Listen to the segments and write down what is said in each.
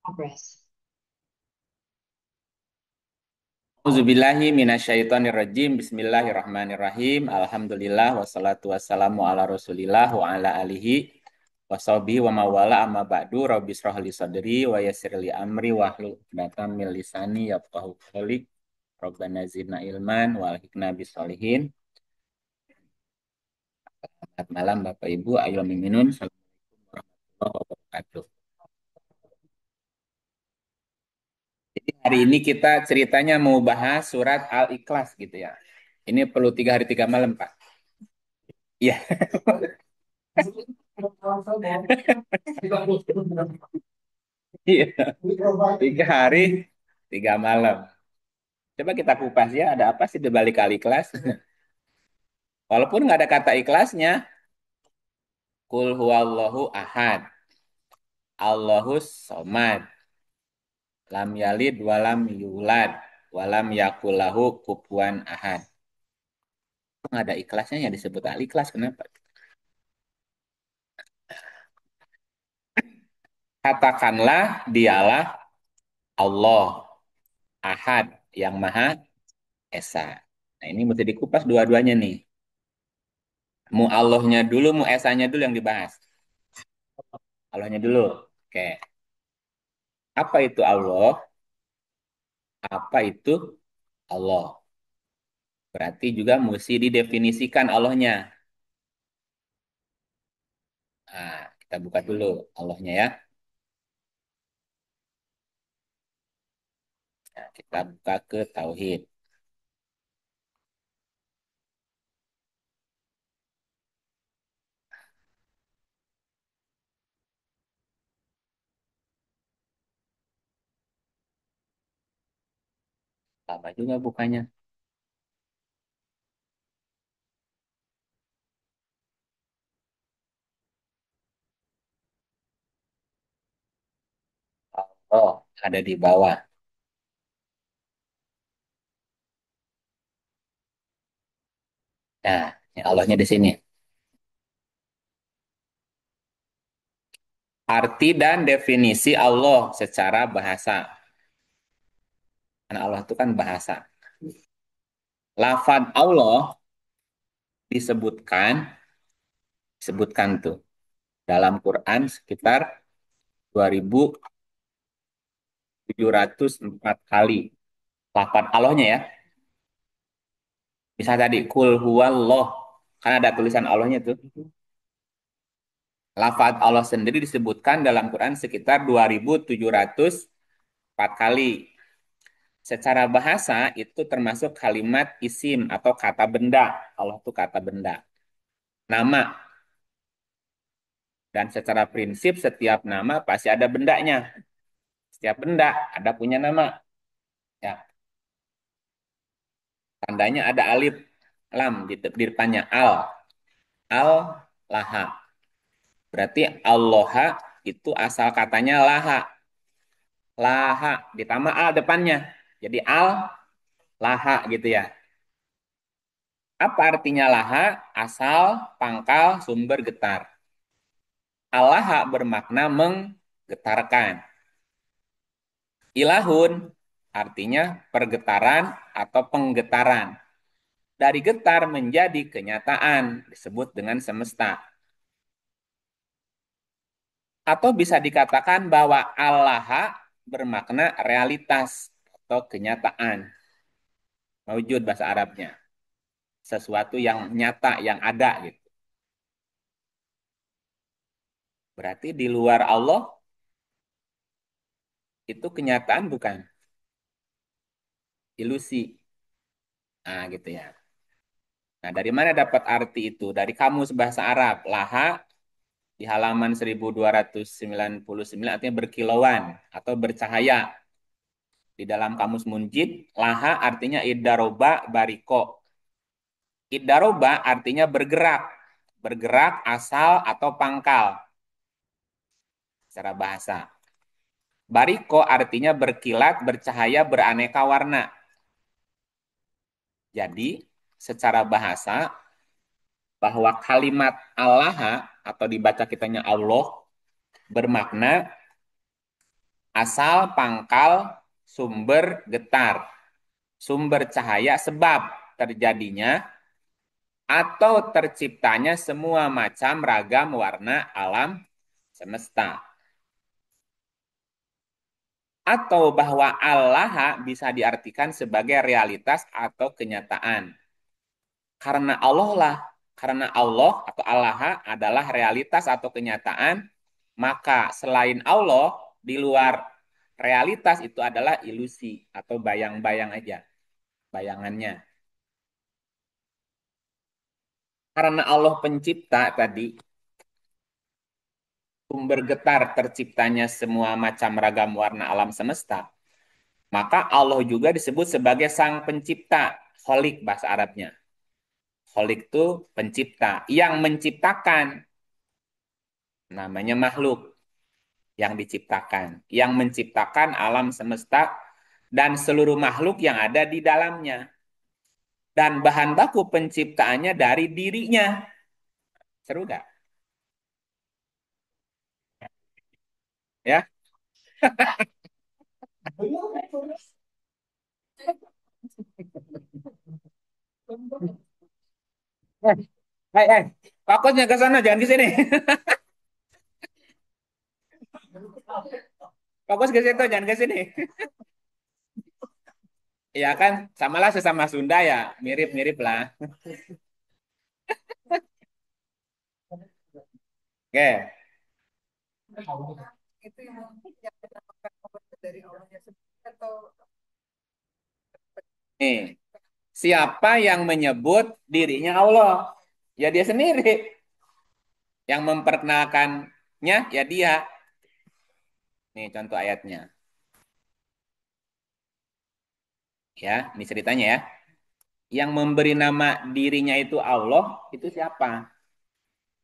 Progress. Auzubillahi minasyaitonirrajim. Bismillahirrahmanirrahim. Alhamdulillah wassalatu wassalamu ala Rasulillah wa ala alihi washabihi wa mawala amma ba'du. Rabbi israh li sadri wa yassir li amri wahlul 'uqdatam min lisani yafqahu qawli. Rabbana zidna ilman wa alhiqna bisolihin. Selamat malam Bapak Ibu, ayo minun. Assalamualaikum warahmatullahi wabarakatuh. Jadi hari ini kita ceritanya mau bahas surat Al-Ikhlas gitu ya. Ini perlu 3 hari 3 malam, Pak. Iya. Iya, 3 hari 3 malam. Coba kita kupas ya, ada apa sih di balik kali kelas? Walaupun nggak ada kata ikhlasnya, kul huwallahu ahad, Allahus somad, lam yalid walam yulad, walam yakulahu kufuwan ahad. Nggak ada ikhlasnya yang disebut al-ikhlas, kenapa? Katakanlah dialah Allah, ahad, yang maha esa. Nah ini mesti dikupas dua-duanya nih. Mu Allahnya dulu, mu esanya dulu yang dibahas. Allahnya dulu. Oke. Apa itu Allah? Apa itu Allah? Berarti juga mesti didefinisikan Allahnya. Nah, kita buka dulu Allahnya ya. Nah, kita buka ke Tauhid. Lama juga bukanya. Oh, ada di bawah. Nah, ini Allahnya di sini. Arti dan definisi Allah secara bahasa. Karena Allah itu kan bahasa. Lafad Allah disebutkan tuh dalam Quran sekitar 2704 kali. Lafad Allahnya ya. Bisa tadi kul huwallah. Kan ada tulisan Allahnya tuh. Lafaz Allah sendiri disebutkan dalam Quran sekitar 2704 kali. Secara bahasa itu termasuk kalimat isim atau kata benda. Allah itu kata benda. Nama. Dan secara prinsip setiap nama pasti ada bendanya. Setiap benda ada punya nama. Ya, tandanya ada alif lam di depannya al. Al laha. Berarti Allah itu asal katanya laha. Laha ditambah al depannya. Jadi al laha gitu ya. Apa artinya laha? Asal, pangkal, sumber getar. Al-laha bermakna menggetarkan. Ilahun artinya pergetaran atau penggetaran. Dari getar menjadi kenyataan disebut dengan semesta. Atau bisa dikatakan bahwa al-laha bermakna realitas atau kenyataan. Wujud bahasa Arabnya. Sesuatu yang nyata, yang ada gitu. Berarti di luar Allah itu kenyataan bukan ilusi. Nah, gitu ya. Nah, dari mana dapat arti itu? Dari kamus bahasa Arab. Laha di halaman 1299 artinya berkilauan atau bercahaya. Di dalam kamus Munjid, laha artinya idaroba bariko. Idaroba artinya bergerak. Bergerak asal atau pangkal secara bahasa. Bariko artinya berkilat, bercahaya, beraneka warna. Jadi, secara bahasa, bahwa kalimat Allah atau dibaca kitanya Allah bermakna Asal pangkal sumber getar, sumber cahaya sebab terjadinya atau terciptanya semua macam ragam warna alam semesta. Atau bahwa Allah bisa diartikan sebagai realitas atau kenyataan. Karena Allah lah, karena Allah atau Allah adalah realitas atau kenyataan, maka selain Allah di luar realitas itu adalah ilusi atau bayang-bayang aja, bayangannya. Karena Allah pencipta tadi, sumber getar terciptanya semua macam ragam warna alam semesta, maka Allah juga disebut sebagai sang pencipta, kholik bahasa Arabnya. Kholik itu pencipta, yang menciptakan, namanya makhluk, yang diciptakan, yang menciptakan alam semesta dan seluruh makhluk yang ada di dalamnya. Dan bahan baku penciptaannya dari dirinya. Seru gak? Ya. Eh, fokusnya ke sana, jangan ke sini. Fokus ke situ, jangan ke sini. Ya kan, samalah sesama Sunda ya, mirip-mirip lah. Oke, Itu yang dinamakan Allah itu dari Allahnya sendiri atau nih, siapa yang menyebut dirinya Allah? Ya dia sendiri. Yang memperkenalkannya, ya dia. Nih contoh ayatnya. Ya, ini ceritanya ya. Yang memberi nama dirinya itu Allah, itu siapa?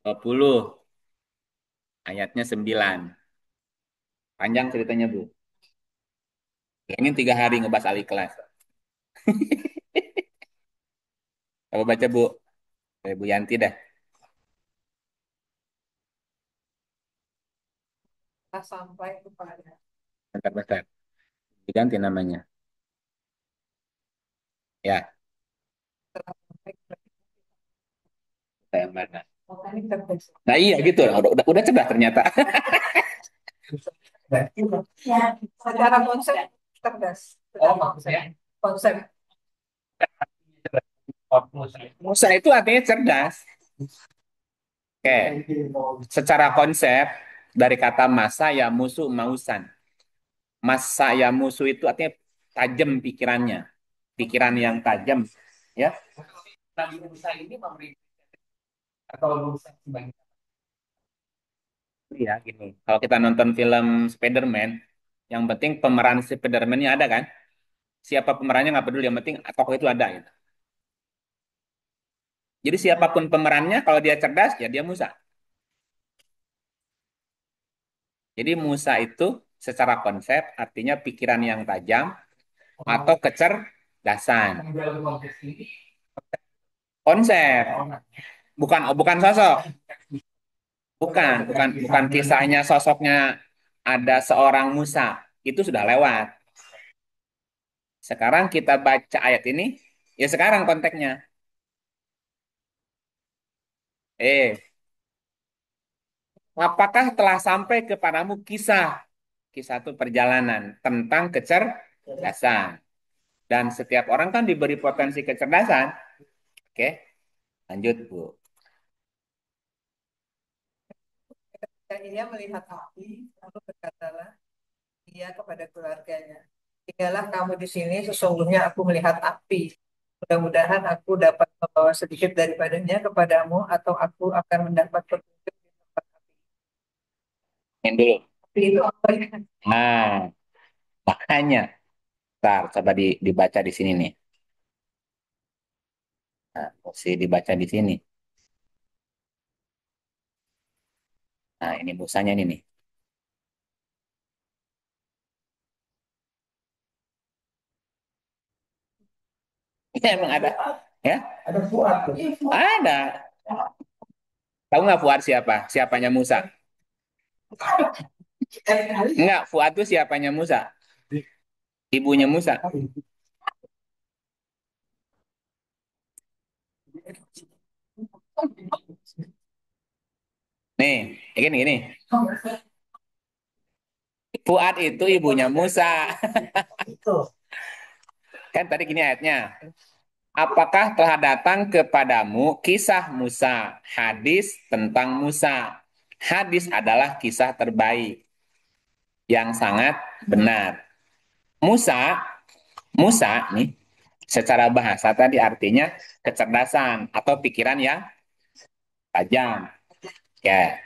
20, ayatnya 9. Panjang ceritanya, Bu. Ingin 3 hari ngebahas Al-Ikhlas. Coba baca, Bu. Bu Yanti dah. kita sampai kepada Bentar-bentar. Diganti namanya. Ya, setelah sampai kepada saya mana? ini terdesak. Nah iya gitu. Udah cerdas ternyata. Secara konsep cerdas, secara konsep, konsep Musa itu artinya cerdas. Oke, secara konsep dari kata masa ya musuh mausan. Masa ya musuh itu artinya tajam pikirannya, pikiran yang tajam, ya. Nabi Musa ini memberi atau Musa sebagai ya gini. Kalau kita nonton film Spider-Man, yang penting pemeran Spider-Man-nya ada kan? Siapa pemerannya nggak peduli, yang penting tokoh itu ada gitu. Jadi siapapun pemerannya, kalau dia cerdas, ya dia Musa. Jadi Musa itu secara konsep artinya pikiran yang tajam atau kecerdasan. Konsep, bukan bukan sosok. Bukan kisahnya sosoknya ada seorang Musa. Itu sudah lewat. Sekarang kita baca ayat ini, ya sekarang konteksnya. Eh, apakah telah sampai kepadamu kisah itu perjalanan tentang kecerdasan. Dan setiap orang kan diberi potensi kecerdasan. Oke, lanjut Bu. dan ia melihat api, lalu berkatalah ia kepada keluarganya, tinggallah kamu di sini, sesungguhnya aku melihat api. Mudah-mudahan aku dapat membawa sedikit daripadanya kepadamu, atau aku akan mendapat petunjuk di tempat api. Yang dulu. Api itu apa ya? Nah, makanya. Ntar, coba dibaca di sini nih. Nah, mesti dibaca di sini. Nah, ini busanya ini nih. Ini emang ada. Ya? Ada Fuad. Ada. Tahu nggak Fuad siapa? Siapanya Musa? Enggak, Fuad itu siapanya Musa? Ibunya Musa. Nih, gini gini. Fuad itu ibunya Musa. Kan tadi gini ayatnya. Apakah telah datang kepadamu kisah Musa, hadis tentang Musa? Hadis adalah kisah terbaik yang sangat benar. Musa, Musa nih secara bahasa tadi artinya kecerdasan atau pikiran yang tajam. Ya.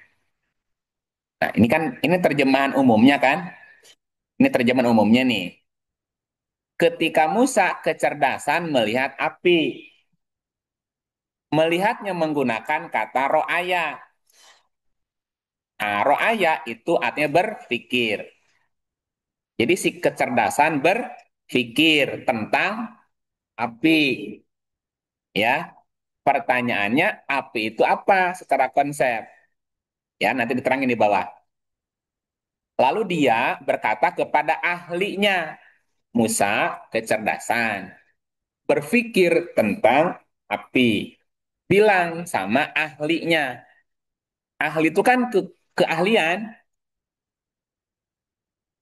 Nah, ini kan ini terjemahan umumnya kan? Ini terjemahan umumnya nih. Ketika Musa kecerdasan melihat api, melihatnya menggunakan kata ro'aya. Nah, ro'aya itu artinya berpikir. Jadi si kecerdasan berpikir tentang api, ya. Pertanyaannya, api itu apa secara konsep? Ya, nanti diterangin di bawah. Lalu dia berkata kepada ahlinya, Musa, kecerdasan, berpikir tentang api. Bilang sama ahlinya. Ahli itu kan keahlian.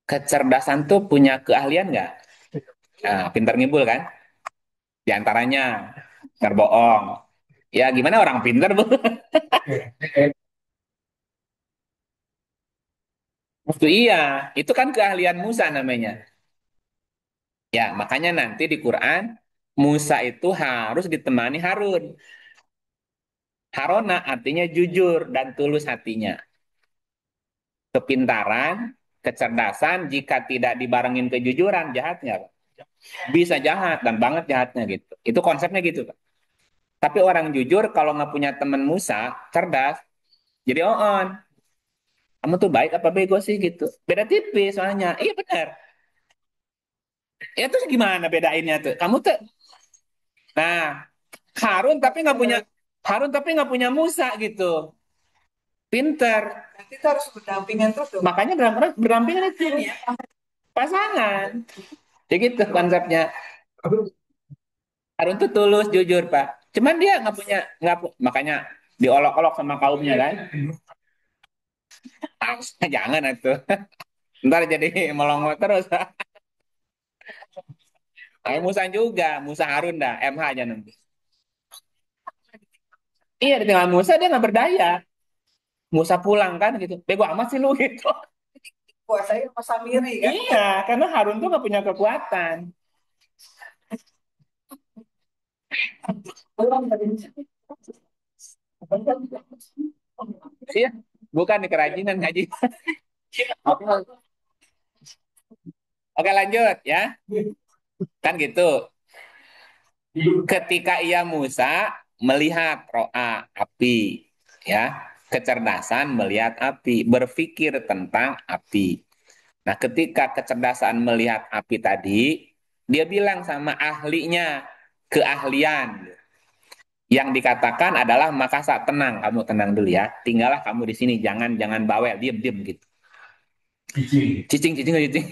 Kecerdasan tuh punya keahlian nggak? Nah, pintar ngibul kan? Di antaranya, pintar bohong. Ya, gimana orang pintar, Bu? Itu iya, itu kan keahlian Musa namanya. Ya, makanya nanti di Quran, Musa itu harus ditemani Harun. Harona artinya jujur dan tulus hatinya. Kepintaran, kecerdasan, jika tidak dibarengin kejujuran, jahat nggak? Bisa jahat, dan banget jahatnya gitu. Itu konsepnya gitu, Pak. Tapi orang jujur, kalau nggak punya teman Musa, cerdas, jadi on. Kamu tuh baik apa bego sih gitu. Beda tipis soalnya. Iya benar. Ya terus gimana bedainnya tuh? Kamu tuh, nah Harun tapi nggak punya Harun tapi nggak punya Musa gitu. Pinter. Nanti itu harus berdampingan terus dong. Makanya berdampingan itu pasangan. Jadi gitu konsepnya. Harun tuh tulus, jujur Pak. Cuman dia nggak punya, makanya diolok-olok sama kaumnya kan. Ah, jangan itu. Ntar jadi melongo terus. Kayak Musa juga, Musa Harun dah, MH aja nanti. Iya, ditinggal Musa dia nggak berdaya. Musa pulang kan gitu. Bego amat sih lu gitu. Kuasai sama Samiri kan. Iya, karena Harun tuh nggak punya kekuatan. Iya, bukan di kerajinan ngaji. Oke lanjut ya. Kan gitu. Ketika ia Musa melihat ro'a api, ya, kecerdasan melihat api, berpikir tentang api. Nah, ketika kecerdasan melihat api tadi, dia bilang sama ahlinya, keahlian. Yang dikatakan adalah maka saat tenang, kamu tenang dulu ya. Tinggallah kamu di sini, jangan jangan bawel, diam diam gitu. Cicing, cicing, cicing, cicing.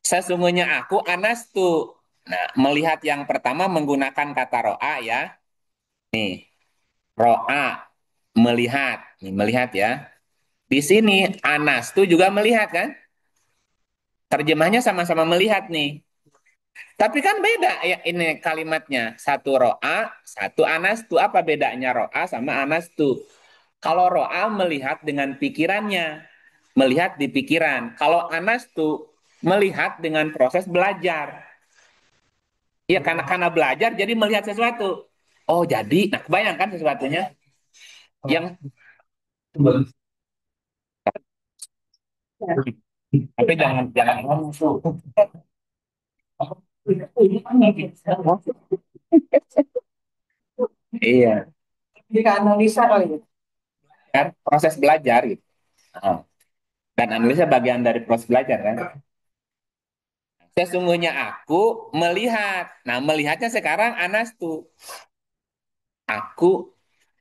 Sesungguhnya aku Anas tuh. Nah, melihat yang pertama menggunakan kata ro'a ya. Nih, ro'a melihat, nih melihat ya. Di sini Anas tuh juga melihat kan? Terjemahnya sama-sama melihat nih. Tapi kan beda ya ini kalimatnya. Satu ro'a, satu anas tuh. Apa bedanya ro'a sama anas tuh? Kalau ro'a melihat dengan pikirannya. Melihat di pikiran. Kalau anas tuh melihat dengan proses belajar. Iya, karena belajar jadi melihat sesuatu. Oh jadi, nah kebayangkan sesuatunya. Yang tapi jangan jangan iya, Jika analisa kali ya. kan proses belajar gitu. Nah, dan analisa bagian dari proses belajar kan. Sesungguhnya aku melihat. Nah, melihatnya sekarang Anas tuh. Aku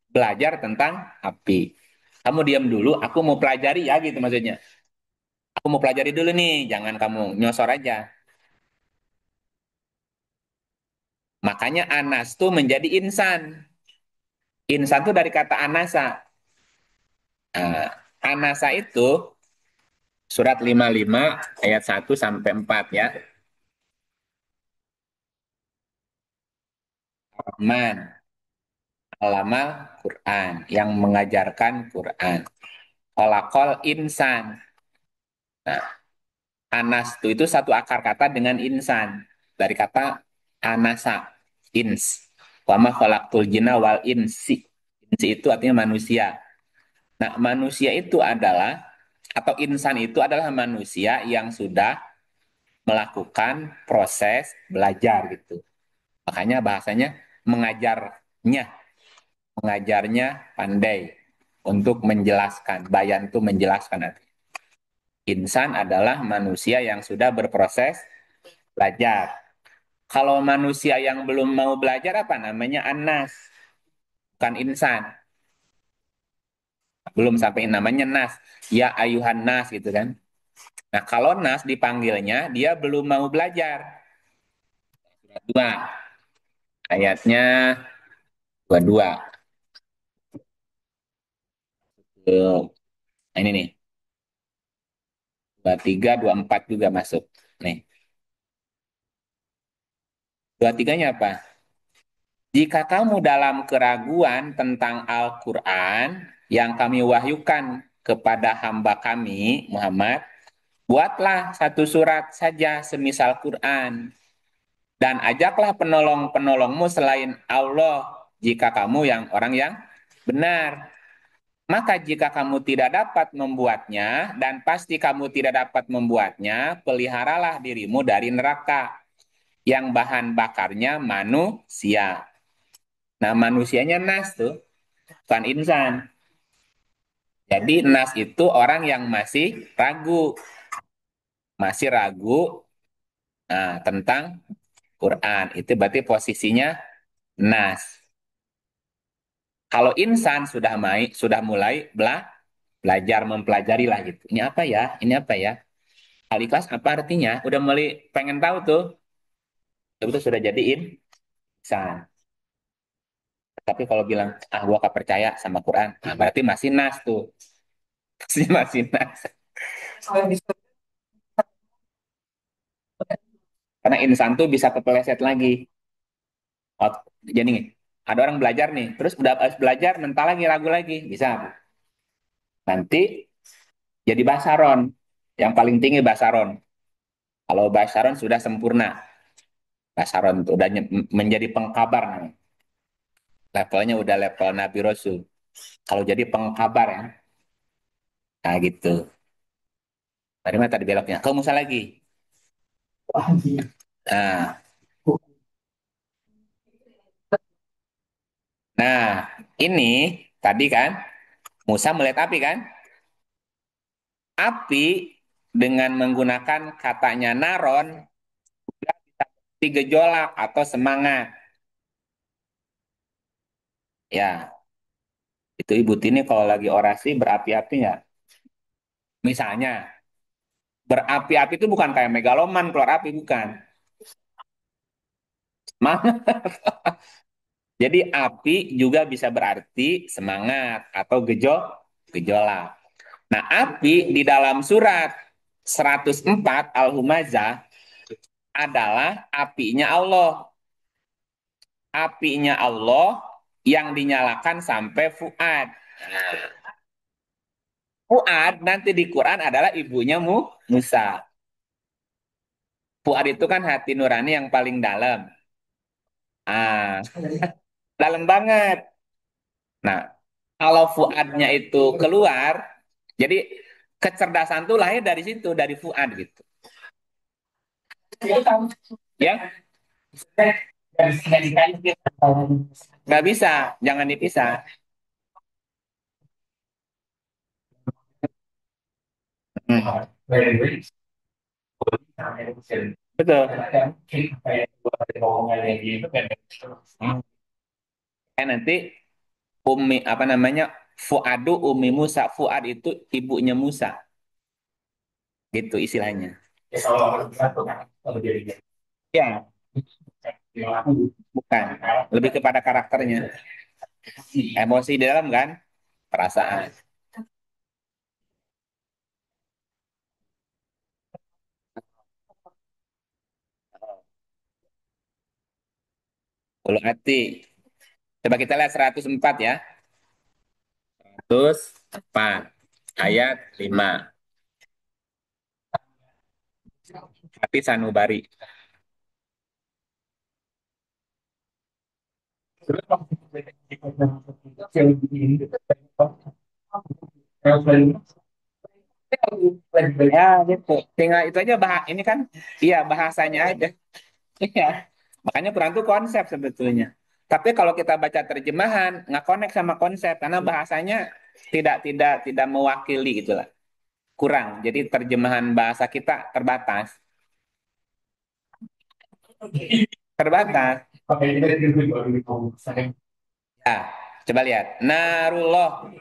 belajar tentang api. Kamu diam dulu, aku mau pelajari ya gitu maksudnya. Aku mau pelajari dulu nih, jangan kamu nyosor aja. Makanya anas tuh menjadi insan. Insan tuh dari kata anasa. Nah, anasa itu surat 55 ayat 1 sampai 4 ya. Rahman, alamal Quran, yang mengajarkan Quran. Kholaqal insan. Nah, anas itu satu akar kata dengan insan. Dari kata anasa, ins. Wama khalaqtul jinna wal insi. Insi itu artinya manusia. Nah, manusia itu adalah, atau insan itu adalah manusia yang sudah melakukan proses belajar gitu. Makanya bahasanya mengajarnya, mengajarnya pandai untuk menjelaskan. Bayan itu menjelaskan artinya. Insan adalah manusia yang sudah berproses belajar. Kalau manusia yang belum mau belajar apa namanya? Anas, bukan insan. Belum sampai namanya nas. Ya ayuhan nas gitu kan. Nah, kalau nas dipanggilnya dia belum mau belajar. Surat 2 ayatnya 22. Nah, ini nih, 23, 24 juga masuk. Nih, 23-nya apa? Jika kamu dalam keraguan tentang Al-Quran yang kami wahyukan kepada hamba kami, Muhammad, buatlah satu surat saja semisal Quran. Dan ajaklah penolong-penolongmu selain Allah jika kamu yang orang yang benar. Maka jika kamu tidak dapat membuatnya, dan pasti kamu tidak dapat membuatnya, peliharalah dirimu dari neraka yang bahan bakarnya manusia. Nah, manusianya nas tuh, bukan insan. Jadi nas itu orang yang masih ragu tentang Quran. Itu berarti posisinya nas. Kalau insan sudah mulai belajar mempelajari lah gitu. Ini apa ya? Ini apa ya? Al-Ikhlas apa artinya? Udah mulai pengen tahu tuh. Itu sudah jadi insan. Tapi kalau bilang, ah gua gak percaya sama Quran, nah, berarti masih nas tuh. Masih nas. Kalau disuruh Karena insan tuh bisa kepeleset lagi. Oh, jadi nih, ada orang belajar nih, terus udah habis belajar, mental lagi, ragu lagi. Bisa. Nanti jadi basaron. Yang paling tinggi basaron. Kalau basaron sudah sempurna. Basaron tuh udah menjadi pengkabar namanya. Levelnya udah level Nabi Rasul. Kalau jadi pengkabar ya. Nah gitu. Tadi mana tadi beloknya? Ke Musa lagi. Nah, nah, ini tadi kan Musa melihat api kan? Api dengan menggunakan katanya naron di gejolak atau semangat. Ya, itu Ibu Tini kalau lagi orasi berapi-api nggak? Misalnya, berapi-api itu bukan kayak megaloman keluar api, bukan. Jadi api juga bisa berarti semangat atau gejolak. Nah, api di dalam surat 104 Al-Humazah adalah apinya Allah. Apinya Allah yang dinyalakan sampai Fuad. Nah, Fuad nanti di Quran adalah ibunya Musa. Fuad itu kan hati nurani yang paling dalam. Ah, dalam banget. Nah, kalau Fuadnya itu keluar, jadi kecerdasan tuh lahir dari situ, dari Fuad gitu. Ya, nggak bisa, jangan dipisah. Hmm. Betul. Nanti Umi apa namanya? Fuadu Umi Musa. Fuad itu ibunya Musa. gitu istilahnya. Ya, bukan. Lebih kepada karakternya. Emosi di dalam kan, perasaan. Ulu hati. Coba kita lihat 104 ya. 104 ayat 5. Hati sanubari. Ya gitu. Tinggal itu aja ini kan, iya bahasanya aja. Iya. Makanya Quran itu konsep sebetulnya. Tapi kalau kita baca terjemahan, nggak connect sama konsep karena bahasanya tidak mewakili itulah. Kurang. Jadi terjemahan bahasa kita terbatas. Terbatas. Ya, coba lihat. Narullah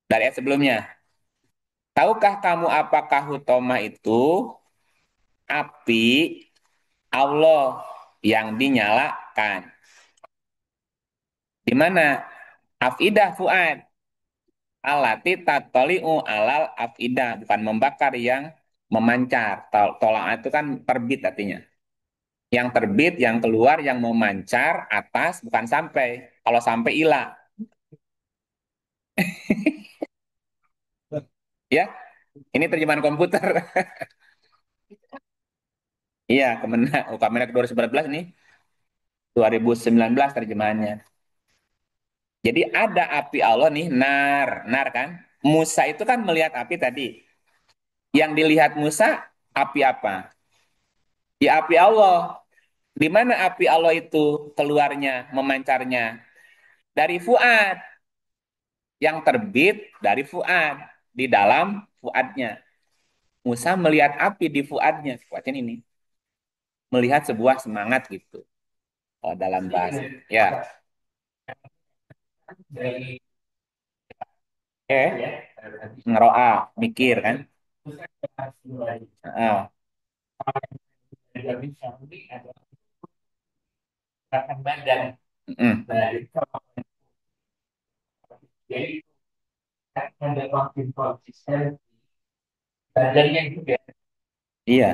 dari ayat sebelumnya. Tahukah kamu apakah hutoma itu api Allah yang dinyalakan? Di mana? Afidah fuad. Alati tatoliu alal afidah. Bukan membakar yang memancar. Tolak itu kan terbit artinya. Yang terbit, yang keluar, yang memancar atas, bukan sampai. Kalau sampai ilah. Ya, ini terjemahan komputer. Iya, Kemenak. Oh, Kemenak 2014 nih. 2019 terjemahannya. Jadi ada api Allah nih, nar kan? Musa itu kan melihat api tadi. Yang dilihat Musa, api apa? Ya api Allah. Di mana api Allah itu keluarnya, memancarnya? Dari Fuad. Yang terbit dari Fuad. Di dalam Fuadnya. Musa melihat api di Fuadnya. Fuadnya ini. Melihat sebuah semangat gitu. Oh, dalam bahasa. Ya. Oke. Ngeroa, mikir kan? Ah, mm. Iya.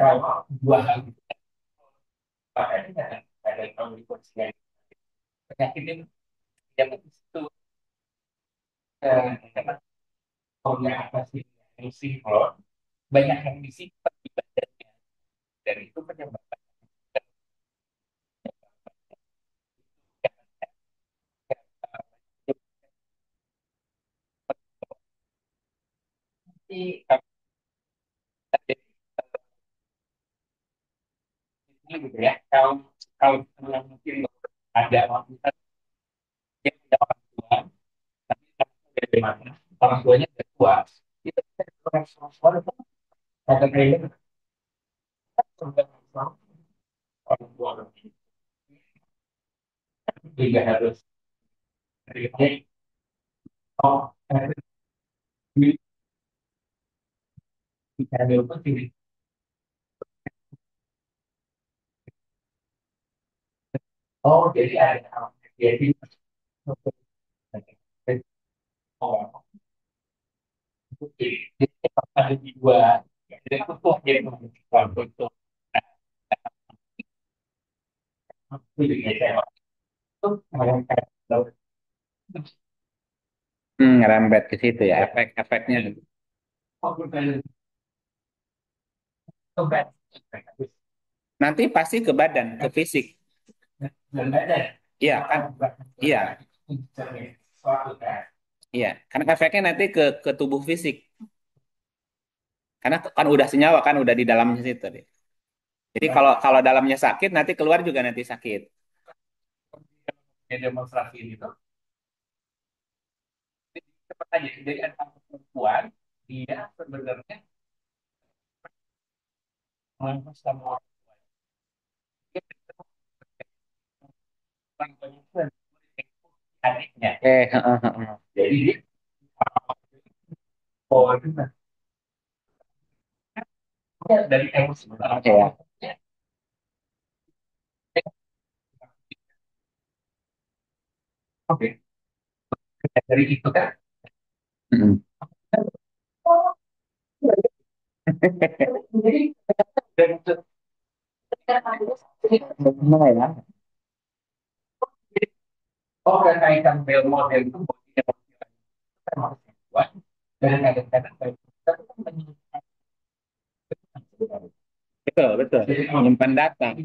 Ngerembet ke situ ya, efek-efeknya. Nanti pasti ke badan, ke fisik. Iya kan? Iya, iya. Karena efeknya nanti ke tubuh fisik. Karena kan udah senyawa kan udah di dalamnya situ deh. Jadi kalau kalau dalamnya sakit nanti keluar juga nanti sakit. Heeh, heeh. Dari emosi. Oke ya. Oke. Dari itu kan. Mm-mm. Jadi dari itu gimana ya? Oh, kaitan role model itu termasuk kuat dan kadang-kadang kita tuh kan betul, betul. Menyimpan data.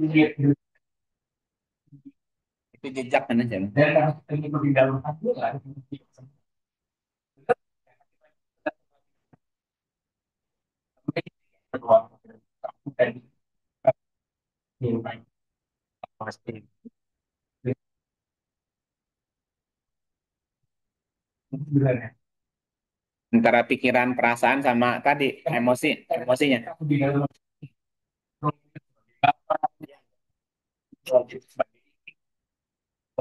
Itu jejak kan aja. Dan karena kita itu di dalam hati lah. Antara pikiran, perasaan sama tadi emosinya.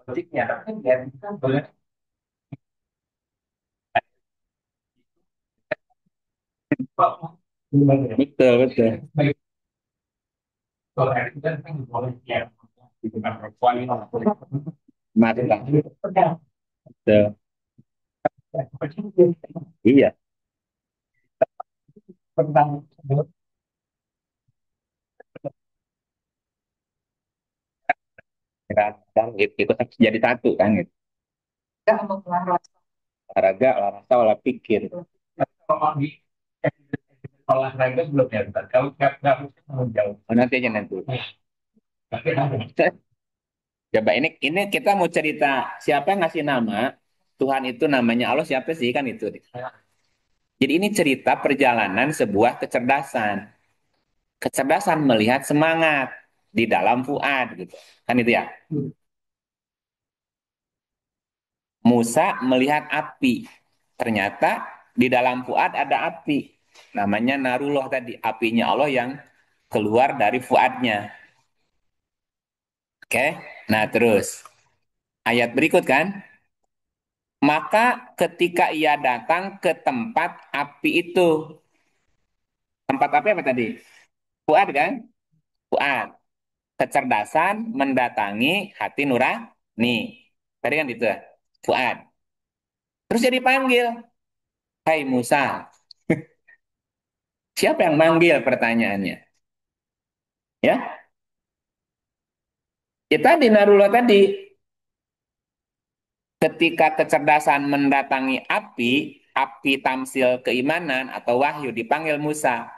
Logiknya kan dia kan boleh betul, betul. Kalau itu kan boleh ya itu kan perempuan mati lah. Betul. Iya. Tentang kadang itu kan jadi satu kan gitu. Nggak mengelola Olahraga, olahraga, olah pikir. Kalau di olahraga belum ya, kalau nggak mungkin jauh. Oh, nanti aja nanti. Coba ini kita mau cerita siapa yang ngasih nama Tuhan itu namanya Allah siapa sih kan itu. Jadi ini cerita perjalanan sebuah kecerdasan. Kecerdasan melihat semangat di dalam fuad gitu. Kan itu ya. Musa melihat api. Ternyata di dalam fuad ada api. Namanya Narullah tadi, apinya Allah yang keluar dari fuadnya. Oke. Nah, terus ayat berikut kan? Maka ketika ia datang ke tempat api itu, tempat api apa tadi? Fuad kan? Fuad. Kecerdasan mendatangi hati nurani. Tadi kan itu, Fuad. Terus jadi panggil, Hai Musa. Siapa yang manggil pertanyaannya? Ya, ya tadi Narullah tadi. Ketika kecerdasan mendatangi api, api tamsil keimanan atau wahyu dipanggil Musa.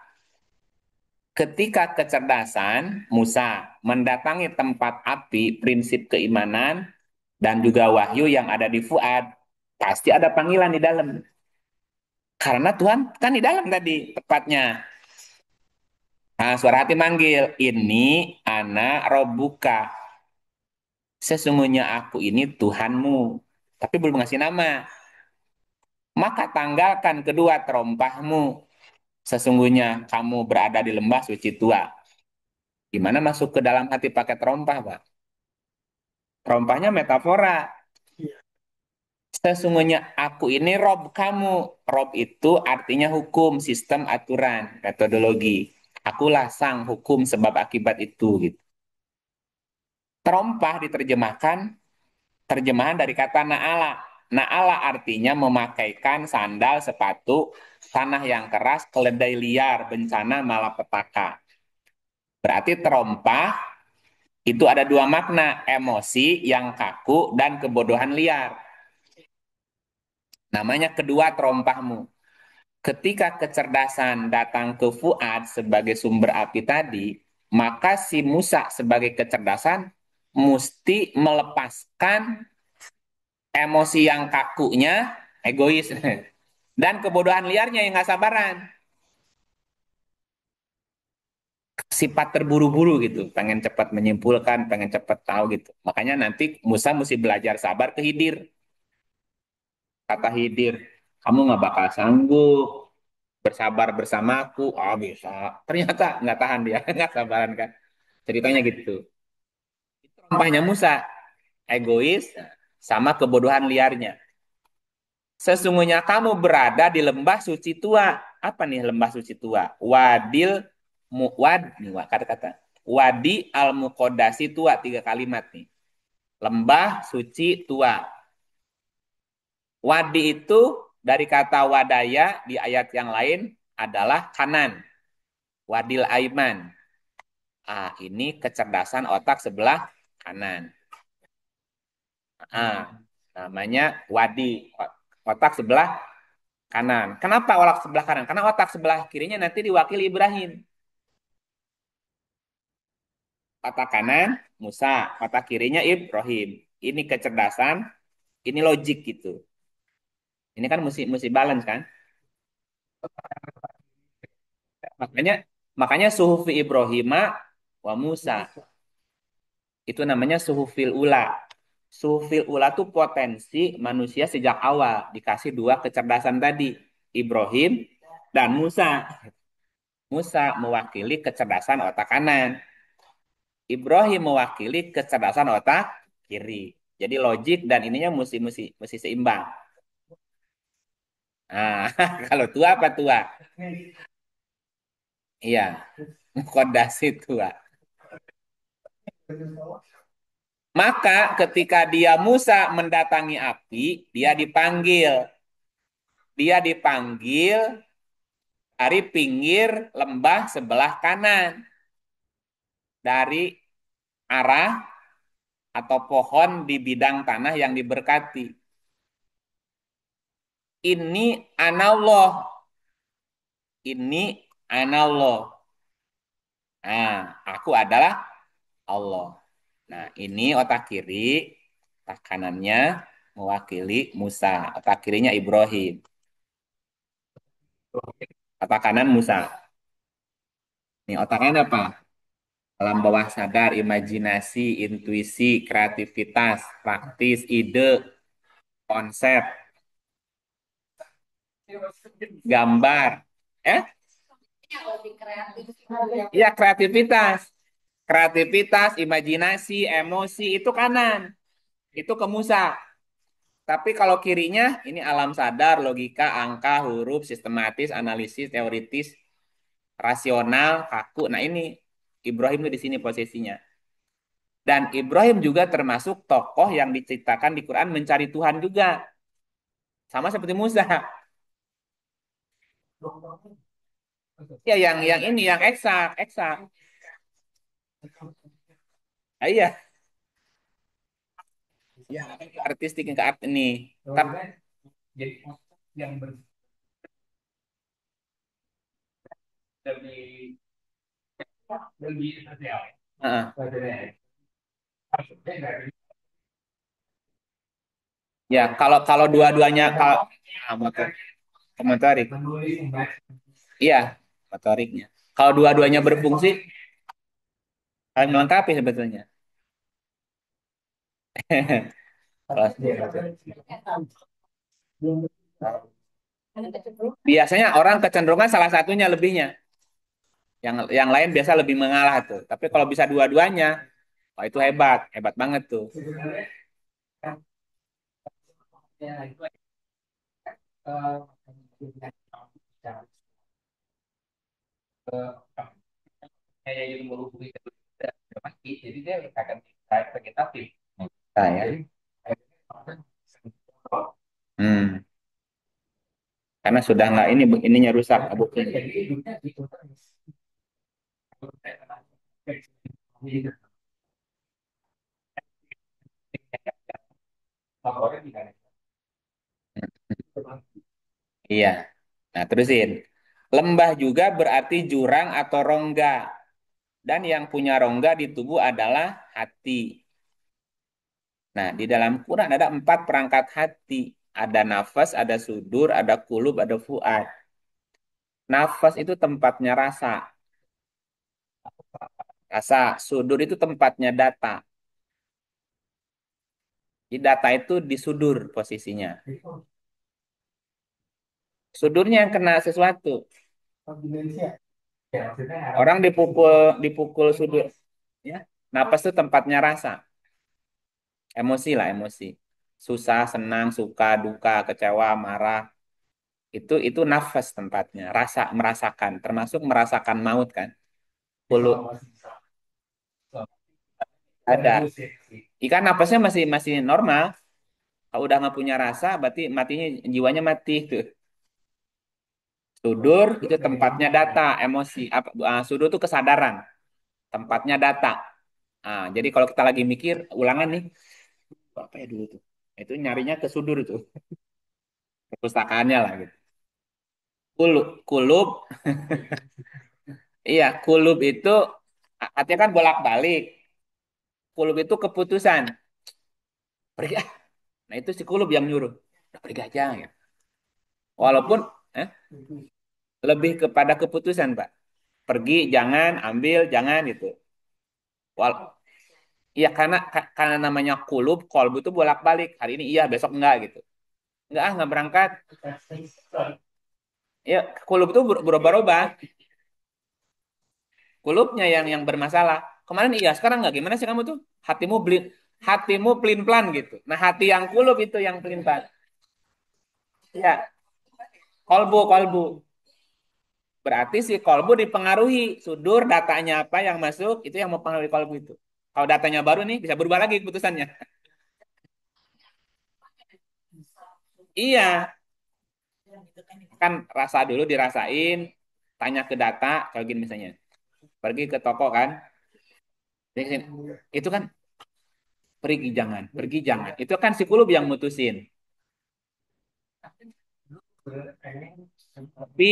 Ketika kecerdasan Musa mendatangi tempat api, prinsip keimanan, dan juga wahyu yang ada di Fuad, pasti ada panggilan di dalam. Karena Tuhan kan di dalam tadi tepatnya. Nah, suara hati manggil, ini anak robuka. Sesungguhnya aku ini Tuhanmu. Tapi belum ngasih nama. Maka tanggalkan kedua terompahmu. Sesungguhnya kamu berada di lembah suci tua. Gimana masuk ke dalam hati pakai terompah, Pak? Terompahnya metafora. Sesungguhnya aku ini Rob kamu. Rob itu artinya hukum, sistem, aturan, metodologi. Akulah sang hukum sebab akibat itu. Gitu. Terompah diterjemahkan, terjemahan dari kata na'ala. Na'ala artinya memakaikan sandal, sepatu, tanah yang keras, keledai liar, bencana, malapetaka. Berarti terompah itu ada dua makna, emosi yang kaku dan kebodohan liar. Namanya kedua terompahmu. Ketika kecerdasan datang ke Fuad sebagai sumber api tadi, maka si Musa sebagai kecerdasan mesti melepaskan emosi yang kakunya, egois, dan kebodohan liarnya yang nggak sabaran. Sifat terburu-buru gitu, pengen cepat menyimpulkan, pengen cepat tahu gitu. Makanya nanti Musa mesti belajar sabar ke Hidir. Kata Hidir, kamu nggak bakal sanggup bersabar bersamaku. Oh bisa. Ternyata nggak tahan dia, nggak sabaran kan. Ceritanya gitu. Itu rompahnya Musa, egois sama kebodohan liarnya. Sesungguhnya kamu berada di lembah suci tua. Apa nih lembah suci tua? Wadil Muwad nih kata-kata. Wadi al muqaddasi tua, tiga kalimat nih. Lembah suci tua. Wadi itu dari kata wadaya di ayat yang lain adalah kanan. Wadil aiman. Ah, ini kecerdasan otak sebelah kanan. Ah, namanya wadi. Otak sebelah kanan. Kenapa otak sebelah kanan? Karena otak sebelah kirinya nanti diwakili Ibrahim. Otak kanan Musa, otak kirinya Ibrahim. Ini kecerdasan, ini logik gitu. Ini kan mesti mesti balance kan? Makanya makanya suhufi Ibrahima wa Musa itu namanya suhufil ula. Suhufil ula tuh potensi manusia sejak awal dikasih dua kecerdasan tadi, Ibrahim dan Musa. Musa mewakili kecerdasan otak kanan. Ibrahim mewakili kecerdasan otak kiri. Jadi logik dan ininya mesti mesti mesti seimbang. Nah, kalau tua apa tua? Iya, kodasi tua. Maka ketika dia Musa mendatangi api, dia dipanggil. Dia dipanggil dari pinggir lembah sebelah kanan. Dari arah atau pohon di bidang tanah yang diberkati. Ini anallah. Ini anallah. Nah, aku adalah Allah. Nah, ini otak kiri, otak kanannya mewakili Musa, otak kirinya Ibrahim, otak kanan Musa. Ini otak kanan apa? Alam bawah sadar, imajinasi, intuisi, kreativitas, praktis, ide, konsep, gambar. Eh? Iya, kreativitas. Kreativitas, imajinasi, emosi itu kanan. Itu ke Musa. Tapi kalau kirinya ini alam sadar, logika, angka, huruf, sistematis, analisis, teoritis, rasional, kaku. Nah, ini Ibrahim itu di sini posisinya. Dan Ibrahim juga termasuk tokoh yang diceritakan di Quran mencari Tuhan juga. Sama seperti Musa. Ya, yang ini yang eksak, eksak. Ah, iya, ya, ke artistik ke art ini. Tapi Heeh. Ya, kalau kalau dua-duanya kalau motor, motorik. Iya, motoriknya. Kalau dua-duanya berfungsi, saling melengkapi sebetulnya. Biasanya orang kecenderungan salah satunya lebihnya. Yang lain biasa lebih mengalah tuh. Tapi kalau bisa dua-duanya, wah itu hebat, hebat banget tuh. Nah, ya. Hmm. Karena sudah nggak ini ininya rusak buktinya. Iya. Nah, terusin. Lembah juga berarti jurang atau rongga. Dan yang punya rongga di tubuh adalah hati. Nah, di dalam Quran ada empat perangkat hati. Ada nafas, ada sudur, ada kulub, ada fuad. Nafas itu tempatnya rasa. Rasa. Sudur itu tempatnya data. Di data itu di sudur posisinya. Sudurnya yang kena sesuatu. Orang dipukul sudur. Ya. Nafas itu tempatnya rasa. Emosi lah, emosi. Susah, senang, suka, duka, kecewa, marah. Itu nafas tempatnya. Rasa, merasakan. Termasuk merasakan maut kan. Kulub ada. Ikan napasnya masih masih normal. Kalau udah nggak punya rasa, berarti matinya jiwanya mati tuh. Sudur itu tempatnya data, emosi. Sudur itu kesadaran, tempatnya data. Jadi kalau kita lagi mikir, ulangan nih, apa ya dulu tuh? Itu nyarinya ke sudur tuh, perpustakaannya lah gitu. Kulub, kulub, iya, kulub itu artinya kan bolak-balik. Kulub itu keputusan. Pergi ah. Nah itu si kulub yang nyuruh. Udah pergi aja ya. Walaupun eh, lebih kepada keputusan, Pak. Pergi, jangan, ambil, jangan gitu. Wal Iya karena namanya kulub, kolbu itu bolak-balik. Hari ini iya, besok enggak gitu. Enggak berangkat. Ya, kulub itu berubah-ubah. Kulubnya yang bermasalah. Kemarin iya, sekarang enggak. Gimana sih kamu tuh? Hatimu pelin-pelan gitu. Nah, hati yang kulub itu yang pelin-pelan. Iya, kolbu. Berarti si kolbu dipengaruhi. Sudur datanya apa yang masuk, itu yang mempengaruhi kolbu itu. Kalau datanya baru nih, bisa berubah lagi keputusannya. Iya, kan rasa dulu dirasain, tanya ke data, kalau gini misalnya. Pergi ke toko kan, itu kan pergi jangan. Itu kan si kulub yang mutusin. Tapi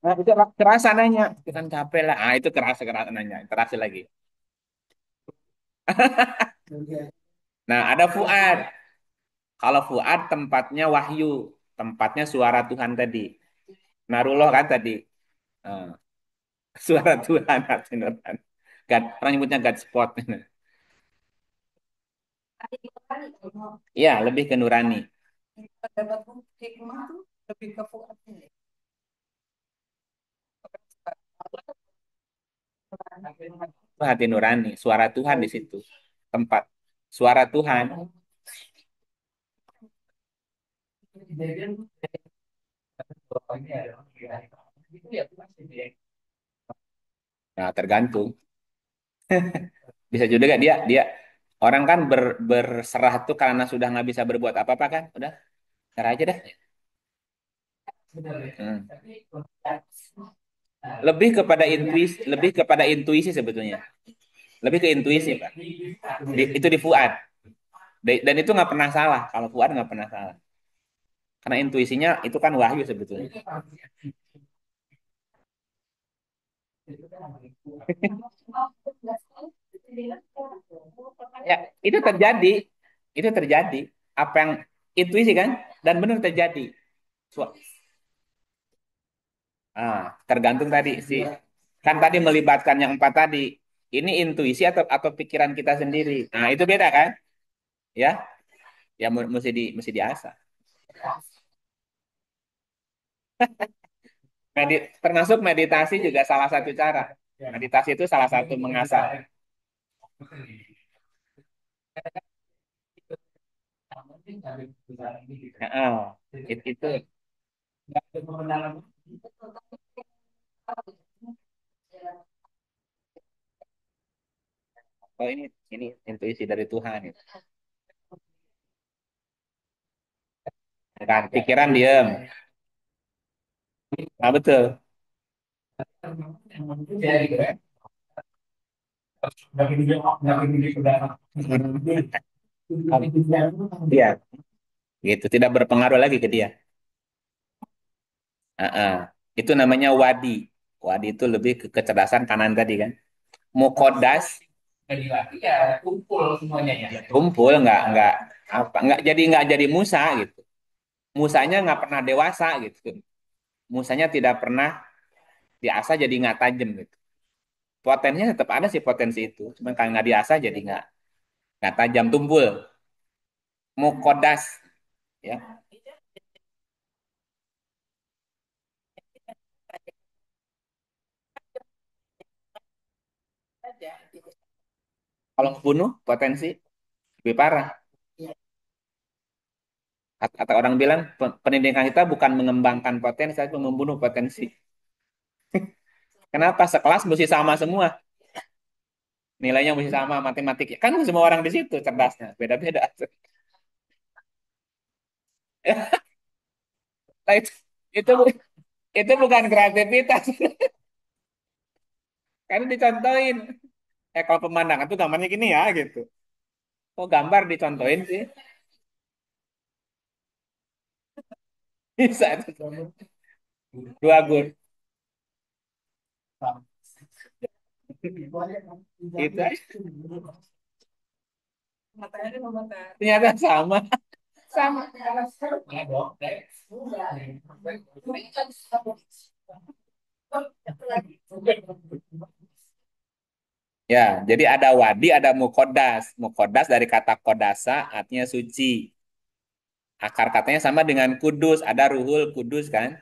nah, itu kerasa nanya, itu kan capek lah. Itu kerasa kerasa nanya, terasa lagi. Nah, ada Fuad. Kalau Fuad tempatnya wahyu, tempatnya suara Tuhan tadi. Narullah kan tadi. Eh, suara Tuhan, hati nurani. Orang nyebutnya God spot. Iya, lebih ke nurani. Dapat hikmah tuh lebih ke fuadnya. Hati nurani, suara Tuhan di situ. Tempat suara Tuhan. Nah, tergantung. Bisa juga gak dia orang kan berserah tuh karena sudah nggak bisa berbuat apa-apa kan. Udah, cara aja dah. Hmm. Lebih kepada intuisi sebetulnya. Lebih ke intuisi, Pak. Itu di Fuad. Dan itu nggak pernah salah. Kalau Fuad nggak pernah salah. Karena intuisinya itu kan wahyu sebetulnya. Ya, itu terjadi. Itu terjadi. Apa yang intuisi kan? Dan benar terjadi. Su- Tergantung tadi sih. Kan tadi melibatkan yang empat tadi. Ini intuisi atau pikiran kita sendiri. Nah, itu beda kan? Ya, ya mesti diasah. Termasuk meditasi juga salah satu cara. Meditasi itu salah satu mengasah. Heeh. Itu. Oh ini intuisi dari Tuhan itu. Kan pikiran diem. Nah, betul. Iya, gitu. Tidak berpengaruh lagi ke dia. Heeh. Itu namanya wadi. Wadi itu lebih ke kecerdasan kanan tadi kan. Mukodas ya tumpul nggak jadi Musa gitu. Musanya nggak pernah dewasa gitu. Musanya tidak pernah diasah jadi nggak tajam gitu. Potensinya tetap ada sih potensi itu. Cuman kalau nggak diasah jadi nggak tajam tumpul. Mukodas ya. Kalau bunuh potensi lebih parah. Kata orang bilang pendidikan kita bukan mengembangkan potensi, tapi membunuh potensi. Kenapa sekelas mesti sama semua? Nilainya mesti sama matematik. Kan semua orang di situ cerdasnya, beda-beda. Nah, itu itu bukan kreativitas. Kan dicontohin. Kalau pemandangan tuh gambarnya gini ya gitu. Kok gambar dicontohin sih? Bisa tuh. Dua gur. Itu Matanya dia mata. ternyata sama. Sama. Ya, jadi ada wadi, ada mukodas. Mukodas dari kata kodasa, artinya suci. Akar katanya sama dengan kudus. Ada ruhul kudus kan?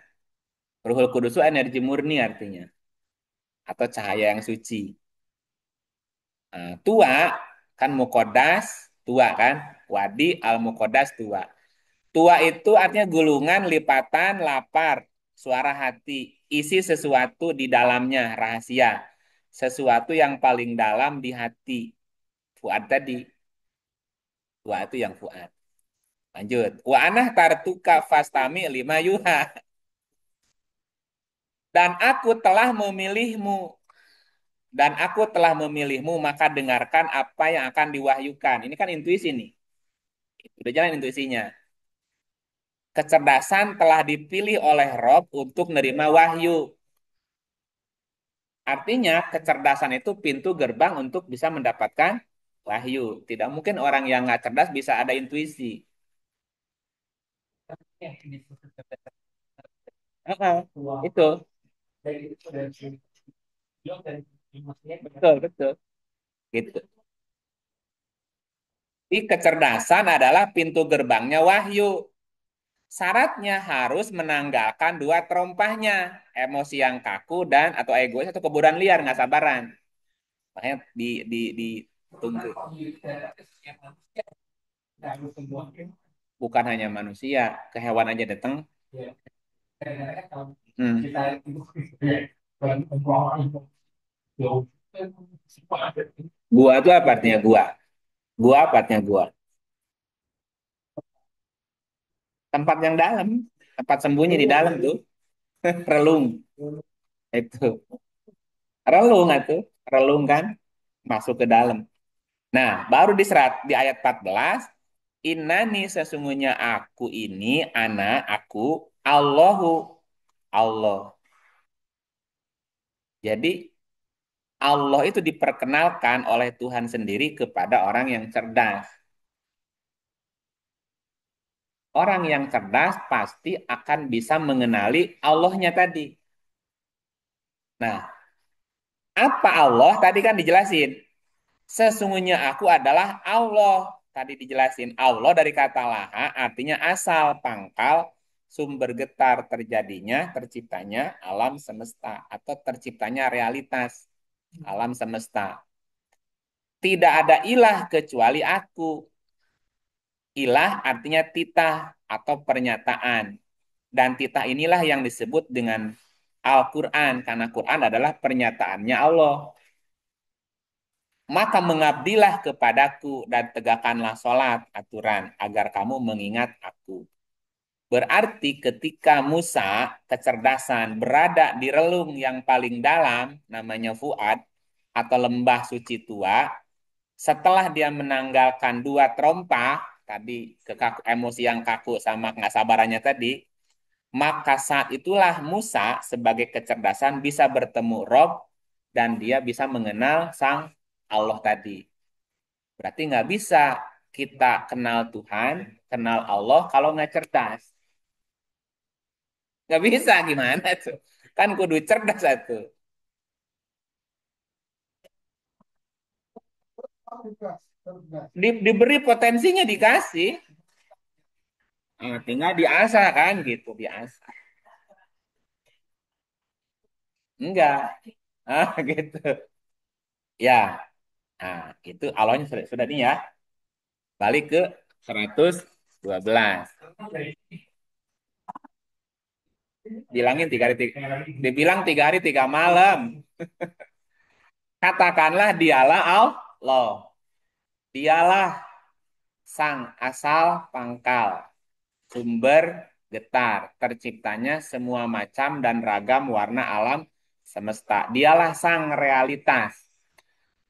Ruhul kudus itu energi murni artinya. Atau cahaya yang suci. Nah, tua, kan mukodas, tua kan? Wadi al mukodas tua. Tua itu artinya gulungan, lipatan, lapar, suara hati. Isi sesuatu di dalamnya, rahasia. Sesuatu yang paling dalam di hati. Fuad tadi. Tua itu yang fuad. Lanjut. Wa anah tartuka fastami lima yuha. Dan aku telah memilihmu. Dan aku telah memilihmu, maka dengarkan apa yang akan diwahyukan. Ini kan intuisi nih. Udah jalan intuisinya. Kecerdasan telah dipilih oleh Rob untuk menerima wahyu. Artinya kecerdasan itu pintu gerbang untuk bisa mendapatkan wahyu. Tidak mungkin orang yang nggak cerdas bisa ada intuisi. Itu. Betul, betul. Gitu. Jadi kecerdasan adalah pintu gerbangnya wahyu. Syaratnya harus menanggalkan dua terompahnya, emosi yang kaku dan atau egois atau keburuan liar, nggak sabaran. Makanya ditunggu. Bukan hanya manusia, ke hewan aja datang. Hmm. Gua itu apa artinya gua? Gua apa artinya gua? Tempat yang dalam, tempat sembunyi di dalam tuh, relung. Itu. Relung itu, relung kan masuk ke dalam. Nah, baru di ayat 14, innani sesungguhnya aku ini, aku, Allahu, Allah. Jadi, Allah itu diperkenalkan oleh Tuhan sendiri kepada orang yang cerdas. Orang yang cerdas pasti akan bisa mengenali Allahnya tadi. Nah, apa Allah? Tadi kan dijelasin. Sesungguhnya aku adalah Allah. Tadi dijelasin. Allah dari kata laha artinya asal, pangkal, sumber getar terjadinya, terciptanya alam semesta. Atau terciptanya realitas alam semesta. Tidak ada ilah kecuali aku. Ilah artinya titah atau pernyataan. Dan titah inilah yang disebut dengan Al-Quran. Karena Quran adalah pernyataannya Allah. Maka mengabdilah kepadaku dan tegakkanlah sholat aturan agar kamu mengingat aku. Berarti ketika Musa kecerdasan berada di relung yang paling dalam namanya Fuad atau lembah suci tua, setelah dia menanggalkan dua terompah tadi emosi yang kaku sama nggak sabarannya tadi, maka saat itulah Musa sebagai kecerdasan bisa bertemu Rob dan dia bisa mengenal sang Allah tadi. Berarti nggak bisa kita kenal Tuhan, kenal Allah kalau nggak cerdas. Nggak bisa gimana tuh? Kan kudu cerdas itu. Diberi potensinya dikasih. Tinggal diasah kan gitu, diasah. Enggak. Gitu. Ya. Nah, itu Allahnya sudah nih ya. Balik ke 112. Bilangin 3 hari 3, dibilang 3 hari 3 malam. Katakanlah dialah Allah. Dialah sang asal pangkal, sumber getar, terciptanya semua macam dan ragam warna alam semesta. Dialah sang realitas.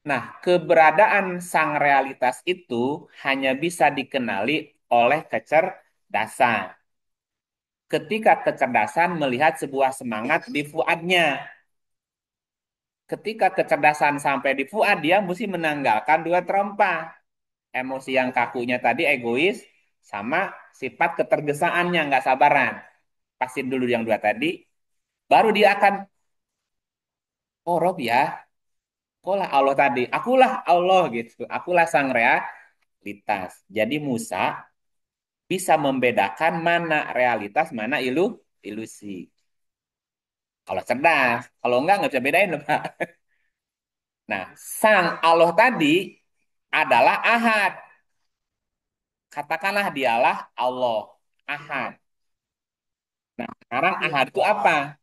Nah, keberadaan sang realitas itu hanya bisa dikenali oleh kecerdasan. Ketika kecerdasan melihat sebuah semangat di fuadnya. Ketika kecerdasan sampai di fuad, dia mesti menanggalkan dua terompa. Emosi yang kakunya tadi egois, sama sifat ketergesaannya nggak sabaran. Pasti dulu yang dua tadi, baru dia akan, oh Rob ya, akulah Allah tadi, akulah Allah gitu, akulah sang realitas. Jadi Musa bisa membedakan mana realitas, mana ilusi. Kalau cerdas, kalau nggak bisa bedain loh Pak. Nah, sang Allah tadi adalah ahad. Katakanlah dialah Allah, ahad. Nah, sekarang ahad itu apa?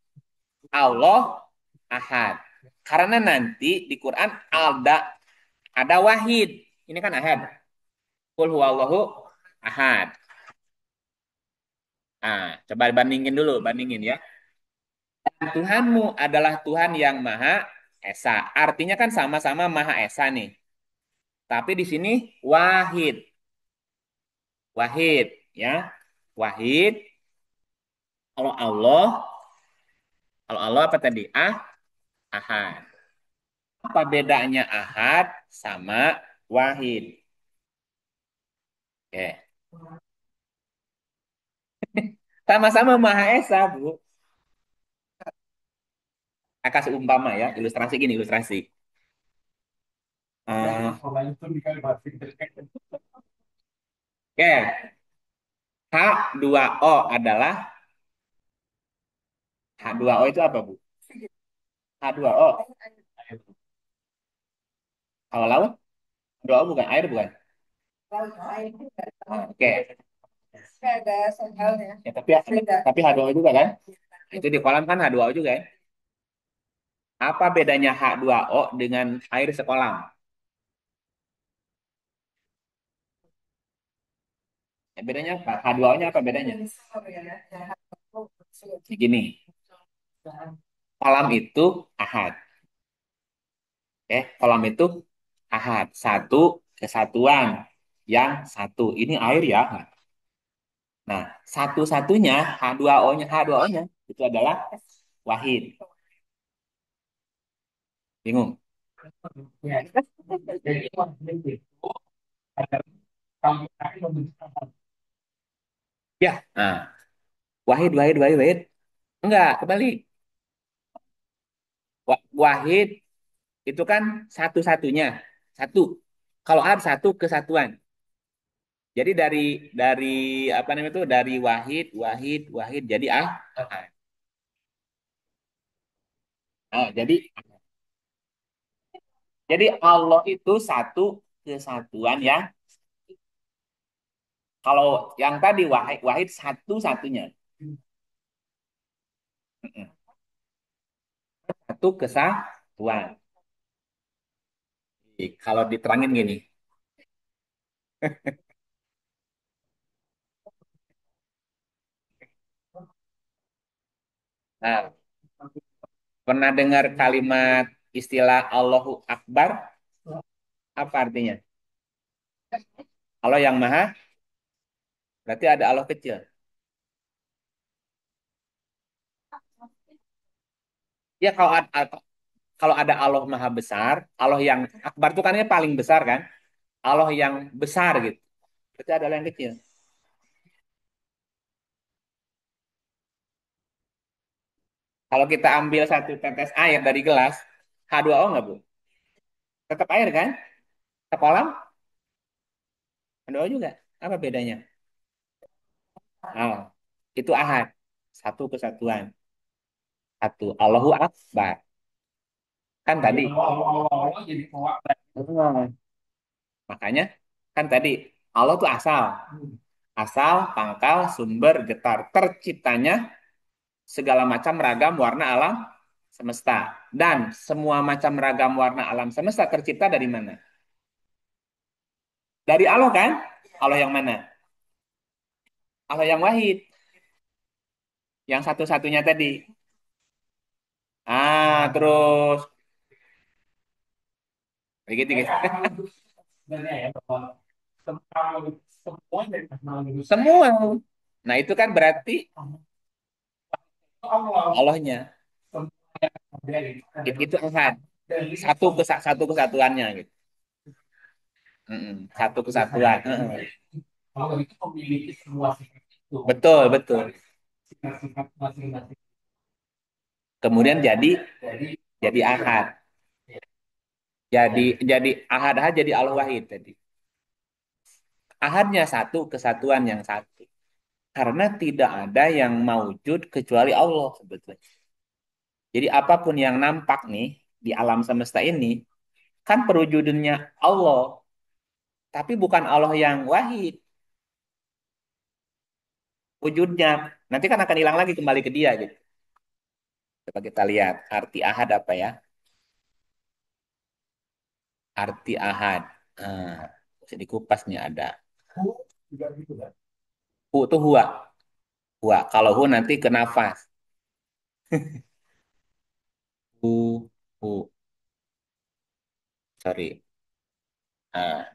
Allah ahad. Karena nanti di Quran ada wahid. Ini kan ahad. Qul huwallahu ahad. Nah, coba bandingin dulu, bandingin ya. Tuhanmu adalah Tuhan yang Maha Esa. Artinya kan sama-sama Maha Esa nih. Tapi di sini wahid. Wahid ya. Wahid. Kalau Allah, kalau Allah apa tadi? Ahad. Apa bedanya ahad sama wahid? Oke. Sama-sama Maha Esa, Bu. Saya kasih umpama ya, ilustrasi gini, ilustrasi. Oke, H2O adalah, H2O itu apa, Bu? H2O. Kalau laut, H2O bukan air, bukan? Oke. Ada sinyalnya. Ya, tapi H2O juga kan? Itu di kolam kan H2O juga ya. Apa bedanya H2O dengan air sekolam? Ya, bedanya apa? H2O-nya apa bedanya? Gini, kolam itu ahad. Kolam itu ahad. Satu kesatuan yang satu. Ini air ya. Nah, satu-satunya H2O-nya itu adalah wahid. Bingung? Ya. Nah, wahid, wahid, wahid, wahid. Enggak, kebalik. Wahid itu kan satu-satunya. Satu. Kalau ada satu kesatuan. Jadi dari apa namanya itu dari wahid, wahid, wahid jadi ahad. Nah, jadi Allah itu satu kesatuan ya. Kalau yang tadi wahid, wahid satu-satunya. Satu kesatuan. Kalau diterangin gini. Nah, pernah dengar kalimat istilah Allahu Akbar? Apa artinya? Allah yang maha, berarti ada Allah kecil. Ya kalau ada Allah maha besar, Allah yang Akbar itu kan paling besar kan? Allah yang besar gitu. Berarti ada Allah yang kecil. Kalau kita ambil satu tetes air dari gelas, H2O nggak, Bu? Tetap air kan? Sekolah H2O juga. Apa bedanya? Oh, itu ahad. Satu kesatuan. Satu. Allahu Akbar. Kan tadi. Hmm. Makanya kan tadi Allah itu asal. Asal, pangkal, sumber, getar. Terciptanya segala macam ragam warna alam semesta. Dan semua macam ragam warna alam semesta tercipta dari mana? Dari Allah kan? Allah yang mana? Allah yang wahid. Yang satu-satunya tadi. Terus begitu guys. Semua. Nah, itu kan berarti Allahnya. Itu ahad. Satu kesatuannya gitu. Satu kesatuan. Betul, betul. Kemudian jadi ahad. Jadi ahad ahad jadi Allah wahid tadi. Ahadnya satu, kesatuan yang satu. Karena tidak ada yang maujud kecuali Allah sebetulnya. Jadi apapun yang nampak nih di alam semesta ini kan perwujudannya Allah, tapi bukan Allah yang wahid wujudnya. Nanti kan akan hilang lagi kembali ke dia gitu. Coba kita lihat arti ahad apa ya? Arti ahad. Nah, bisa dikupas nih ada. Hu itu huwa. Huwa. Kalau hu nanti ke nafas. Hu, hu. Sorry. Nah,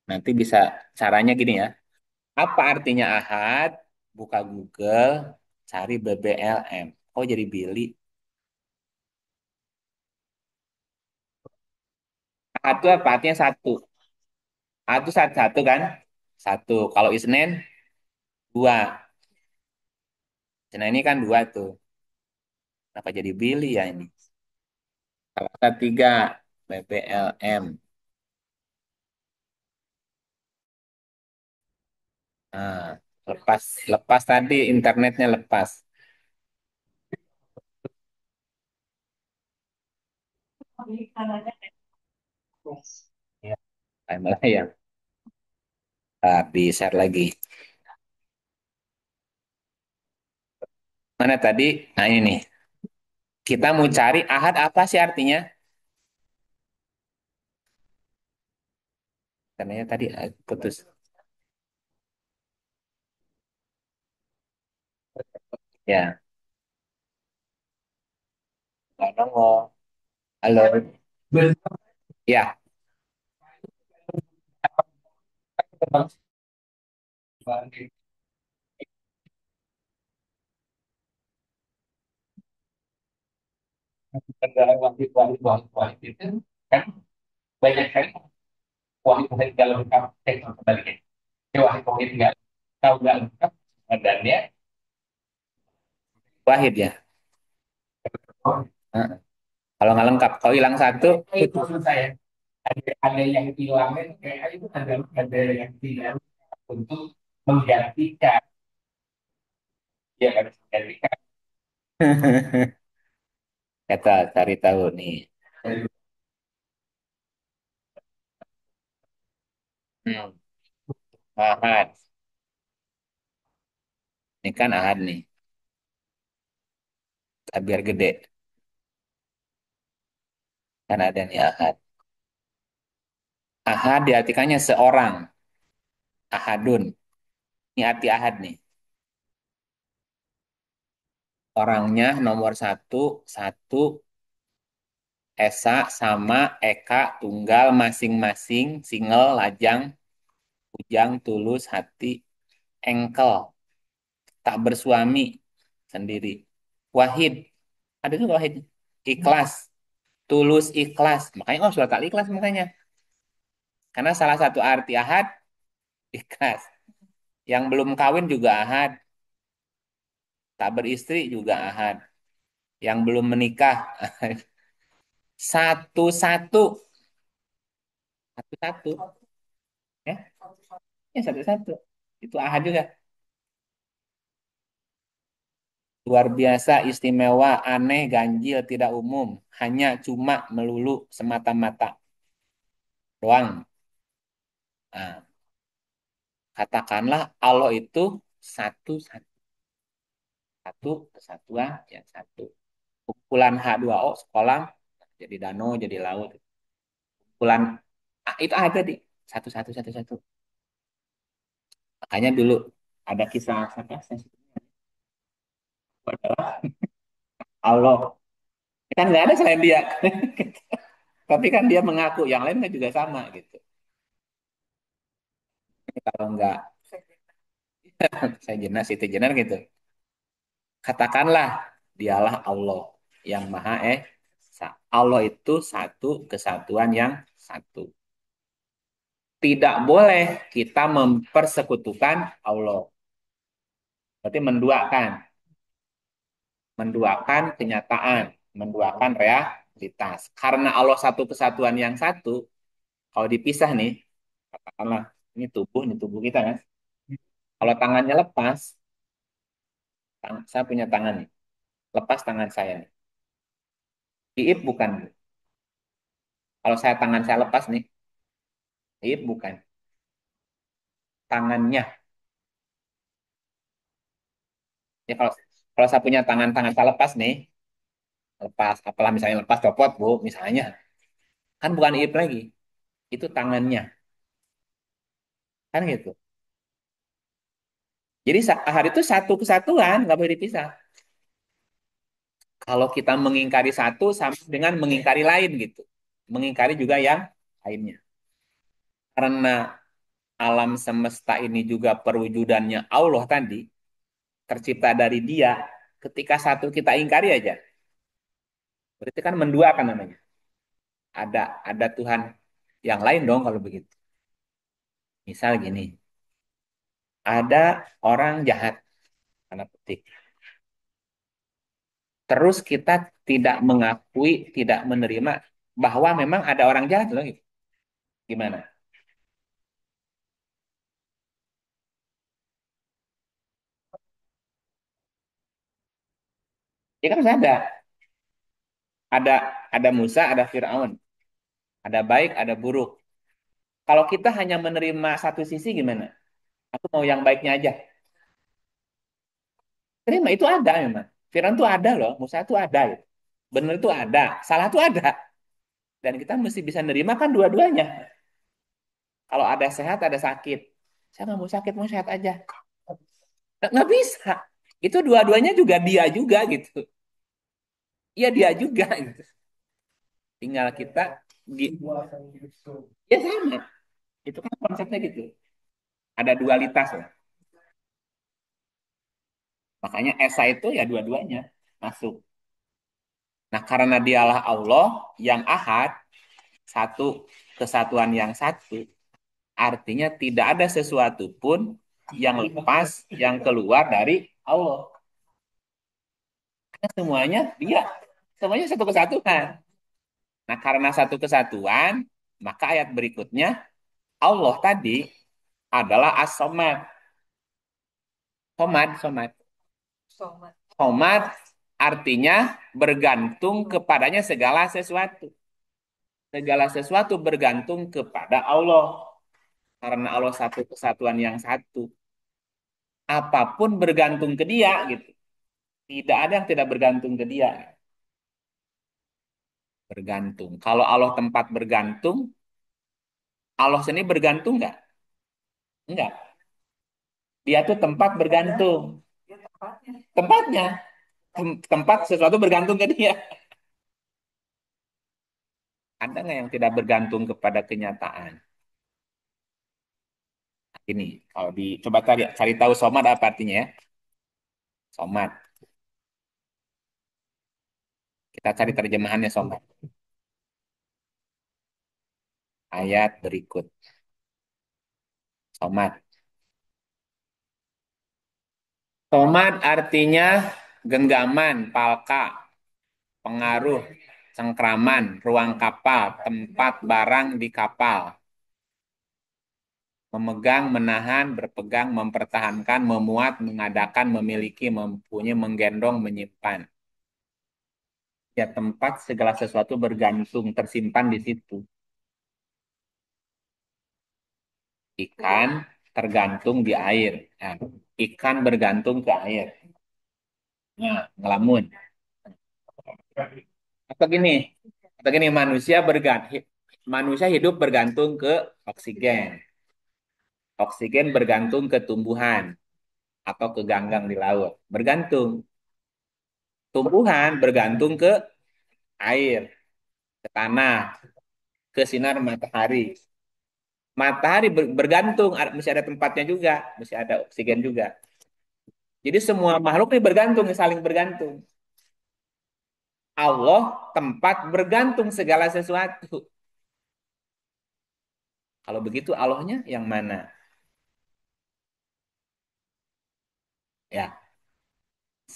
nanti bisa caranya gini ya. Apa artinya ahad? Buka Google, cari BBLM. Oh, jadi Billy. Ahad itu apa? Artinya satu. Ahad itu satu kan? Satu. Kalau Isnin, dua. Nah, ini kan dua tuh. Kenapa jadi Billy ya ini? Selasa tiga. BBLM. Nah, lepas, lepas tadi internetnya lepas. Ya, timeline ya. Di share lagi. Mana tadi? Nah, ini nih. Kita mau cari ahad apa sih artinya? Karena tadi putus. Ya, nggak nongol. Halo. Ya, negara wahid itu kan banyak kan wahid kalau lengkap sebaliknya. Wahid nggak tahu nggak lengkap dan ya wahid ya. Heeh. Kalau nggak lengkap, kalau hilang satu, itu maksud saya. Ada yang hilang itu kayak itu ada yang tidak untuk menggantikan ya kan menggantikan. Kita cari tahu nih. Hmm. Ahad. Ini kan ahad nih. Biar gede. Kan ada nih ahad. Ahad diartikannya seorang. Ahadun. Ini arti ahad nih. Orangnya nomor satu, satu, Esa sama Eka tunggal masing-masing, single, lajang, bujang, tulus, hati, engkel, tak bersuami sendiri. Wahid, ada juga wahid. Ikhlas, tulus ikhlas. Makanya oh surat al-ikhlas makanya. Karena salah satu arti ahad ikhlas. Yang belum kawin juga ahad, tak beristri juga ahad. Yang belum menikah satu-satu, satu-satu, ya, ya satu-satu. Itu ahad juga. Luar biasa, istimewa, aneh, ganjil, tidak umum. Hanya cuma melulu semata-mata doang. Nah, katakanlah Allah itu satu-satu. Satu kesatuan yang satu. Kumpulan H2O sekolah jadi danau, jadi laut. Kumpulan itu ada di satu satu satu satu. Makanya dulu ada kisah siapa? Adalah Allah. Kan nggak ada selain dia. Tapi kan dia mengaku yang lain kan juga sama gitu. Kalau nggak saya jenar, Siti jenar gitu. Katakanlah dialah Allah yang Maha Esa. Allah itu satu kesatuan yang satu. Tidak boleh kita mempersekutukan Allah. Berarti menduakan kenyataan, menduakan realitas. Karena Allah satu kesatuan yang satu, kalau dipisah nih, katakanlah ini tubuh kita kan. Kalau tangannya lepas, saya punya tangan nih, lepas tangan saya nih. Iip bukan. Kalau tangan saya lepas nih, Iip bukan. Tangannya. Ya kalau saya punya tangan saya lepas nih, lepas, apalah misalnya lepas copot bu, misalnya, kan bukan Iip lagi, itu tangannya, kan gitu. Jadi ahad itu satu kesatuan, nggak boleh dipisah. Kalau kita mengingkari satu sama dengan mengingkari lain gitu. Mengingkari juga yang lainnya. Karena alam semesta ini juga perwujudannya Allah tadi, tercipta dari Dia, ketika satu kita ingkari aja, berarti kan menduakan namanya. Ada Tuhan yang lain dong kalau begitu. Misal gini, ada orang jahat, tanda petik. Terus kita tidak mengakui, tidak menerima bahwa memang ada orang jahat loh. Gitu. Gimana? Ya kan ada. Ada ada Musa, ada Firaun, ada baik, ada buruk. Kalau kita hanya menerima satu sisi gimana? Aku mau yang baiknya aja. Terima itu ada memang. Firaun itu ada loh, Musa itu ada. Gitu. Benar itu ada, salah itu ada. Dan kita mesti bisa nerima kan dua-duanya. Kalau ada sehat, ada sakit. Saya nggak mau sakit, mau sehat aja. Nggak bisa. Itu dua-duanya juga dia juga gitu. Iya dia juga gitu. Tinggal kita ya sama. Itu kan konsepnya gitu. Ada dualitas lah. Makanya Esa itu ya dua-duanya masuk. Nah, karena dialah Allah yang ahad, satu kesatuan yang satu, artinya tidak ada sesuatu pun yang lepas, yang keluar dari Allah. Karena semuanya dia, semuanya satu kesatuan. Nah, karena satu kesatuan, maka ayat berikutnya, Allah tadi adalah as-somad. Somad, somad. Soma. Somad artinya bergantung kepadanya segala sesuatu. Segala sesuatu bergantung kepada Allah. Karena Allah satu kesatuan yang satu. Apapun bergantung ke dia gitu. Tidak ada yang tidak bergantung ke dia. Bergantung. Kalau Allah tempat bergantung, Allah sendiri bergantung nggak? Enggak. Dia tuh tempat bergantung. Dia tempatnya. Tempatnya. Tempat sesuatu bergantung ke dia. Ada nggak yang tidak bergantung kepada kenyataan? Ini, kalau coba cari tahu somat apa artinya ya? Somat. Kita cari terjemahannya somat. Ayat berikut. Somat. Somat artinya genggaman, palka, pengaruh, cengkraman, ruang kapal, tempat barang di kapal. Memegang, menahan, berpegang, mempertahankan, memuat, mengadakan, memiliki, mempunyai, menggendong, menyimpan. Ya tempat segala sesuatu bergantung, tersimpan di situ. Ikan tergantung di air. Nah, ikan bergantung ke air. Nah, ngelamun. Atau gini, atau gini manusia hidup bergantung ke oksigen. Oksigen bergantung ke tumbuhan atau ke ganggang di laut. Bergantung. Tumbuhan bergantung ke air, ke tanah, ke sinar matahari. Matahari bergantung, mesti ada tempatnya juga, mesti ada oksigen juga. Jadi semua makhluk ini bergantung, saling bergantung. Allah tempat bergantung segala sesuatu. Kalau begitu Allahnya yang mana? Ya,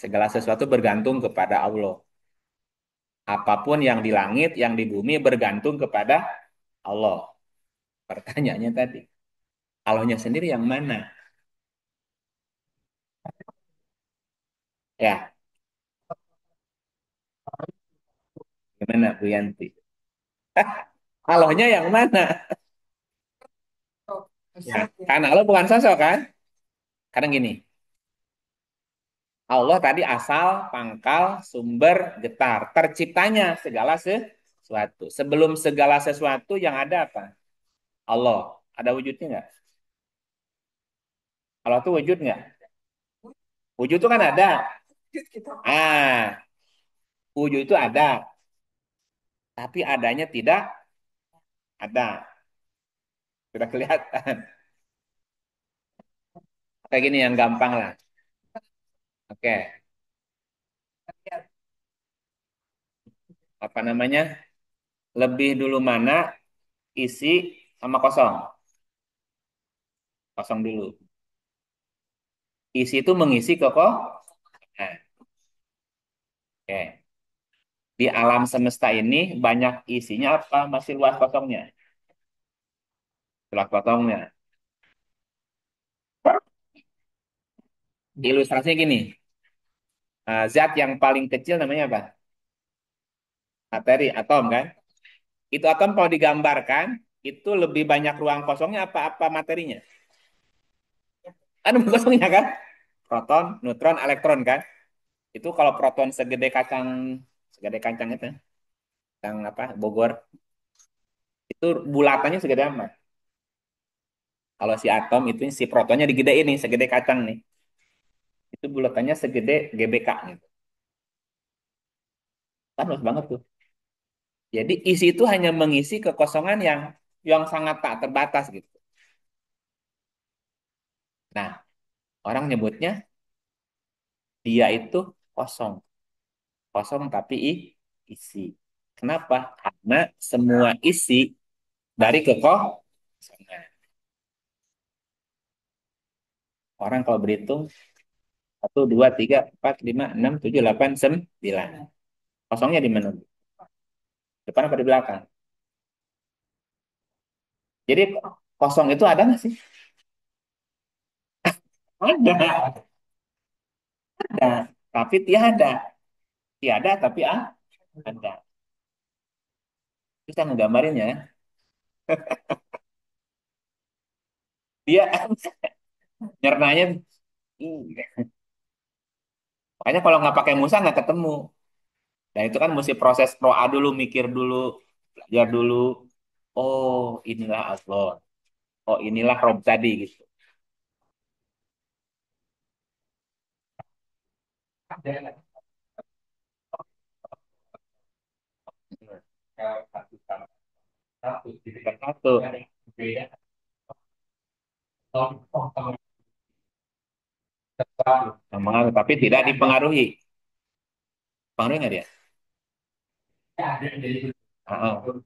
segala sesuatu bergantung kepada Allah. Apapun yang di langit, yang di bumi bergantung kepada Allah. Pertanyaannya tadi, Allahnya sendiri yang mana? Ya, gimana Bu Yanti? Allahnya yang mana? Oh, Ya, Ustaz ya. karena Allah bukan sosok kan? Kadang gini, Allah tadi asal, pangkal, sumber, getar. Terciptanya segala sesuatu. Sebelum segala sesuatu yang ada apa? Allah. Ada wujudnya nggak? Allah tuh wujud nggak? Wujud itu kan ada. Wujud kita. Ah, wujud itu ada. Tapi adanya tidak ada. Sudah kelihatan. Kayak gini yang gampang lah. Oke. Ya, Apa namanya? Lebih dulu mana isi sama kosong? Kosong dulu. Isi itu mengisi ke kok. Nah, oke. Di alam semesta ini banyak isinya apa? Masih luas kosongnya? Luas kosongnya. Ilustrasinya gini. Zat yang paling kecil namanya apa? Materi, atom kan? Itu atom kalau digambarkan, itu lebih banyak ruang kosongnya apa materinya? Kan kosongnya kan? Proton, neutron, elektron kan? Itu kalau proton segede kacang itu, yang apa? Bogor, itu bulatannya segede apa? Kalau si atom itu si protonnya digedein nih, segede kacang nih. Itu bulatannya segede GBK gitu. Kan luas banget tuh. Jadi isi itu hanya mengisi kekosongan yang sangat tak terbatas gitu. Nah, orang nyebutnya dia itu kosong, kosong tapi isi. Kenapa? Karena semua isi dari kekosongan. Orang kalau berhitung 1, 2, 3, 4, 5, 6, 7, 8, 9. Kosongnya di mana? Depan apa di belakang? Jadi kosong itu ada nggak sih? Ada, ada. Tapi tiada. Tiada tapi ada. Bisa nggambarin ya. Dia nyernanya, makanya kalau nggak pakai musa nggak ketemu. Dan itu kan mesti proses doa dulu, mikir dulu, belajar dulu. Oh, inilah Allah. Oh, inilah Rob tadi gitu. Satu. Mempengaruhi, tapi tidak dipengaruhi. Pengaruhi nggak dia? Ah, oh.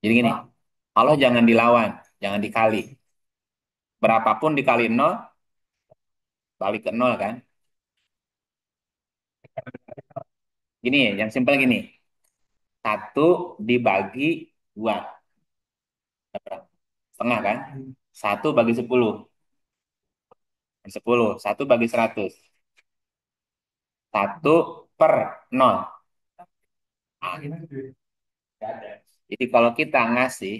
Jadi gini, Allah jangan dilawan, jangan dikali. Berapapun dikali nol, balik ke nol kan? Gini, yang simpel gini. Satu dibagi dua. Setengah kan? 1 bagi 10. 10. 1 bagi 100. 1/0. Ah, gitu. Jadi kalau kita ngasih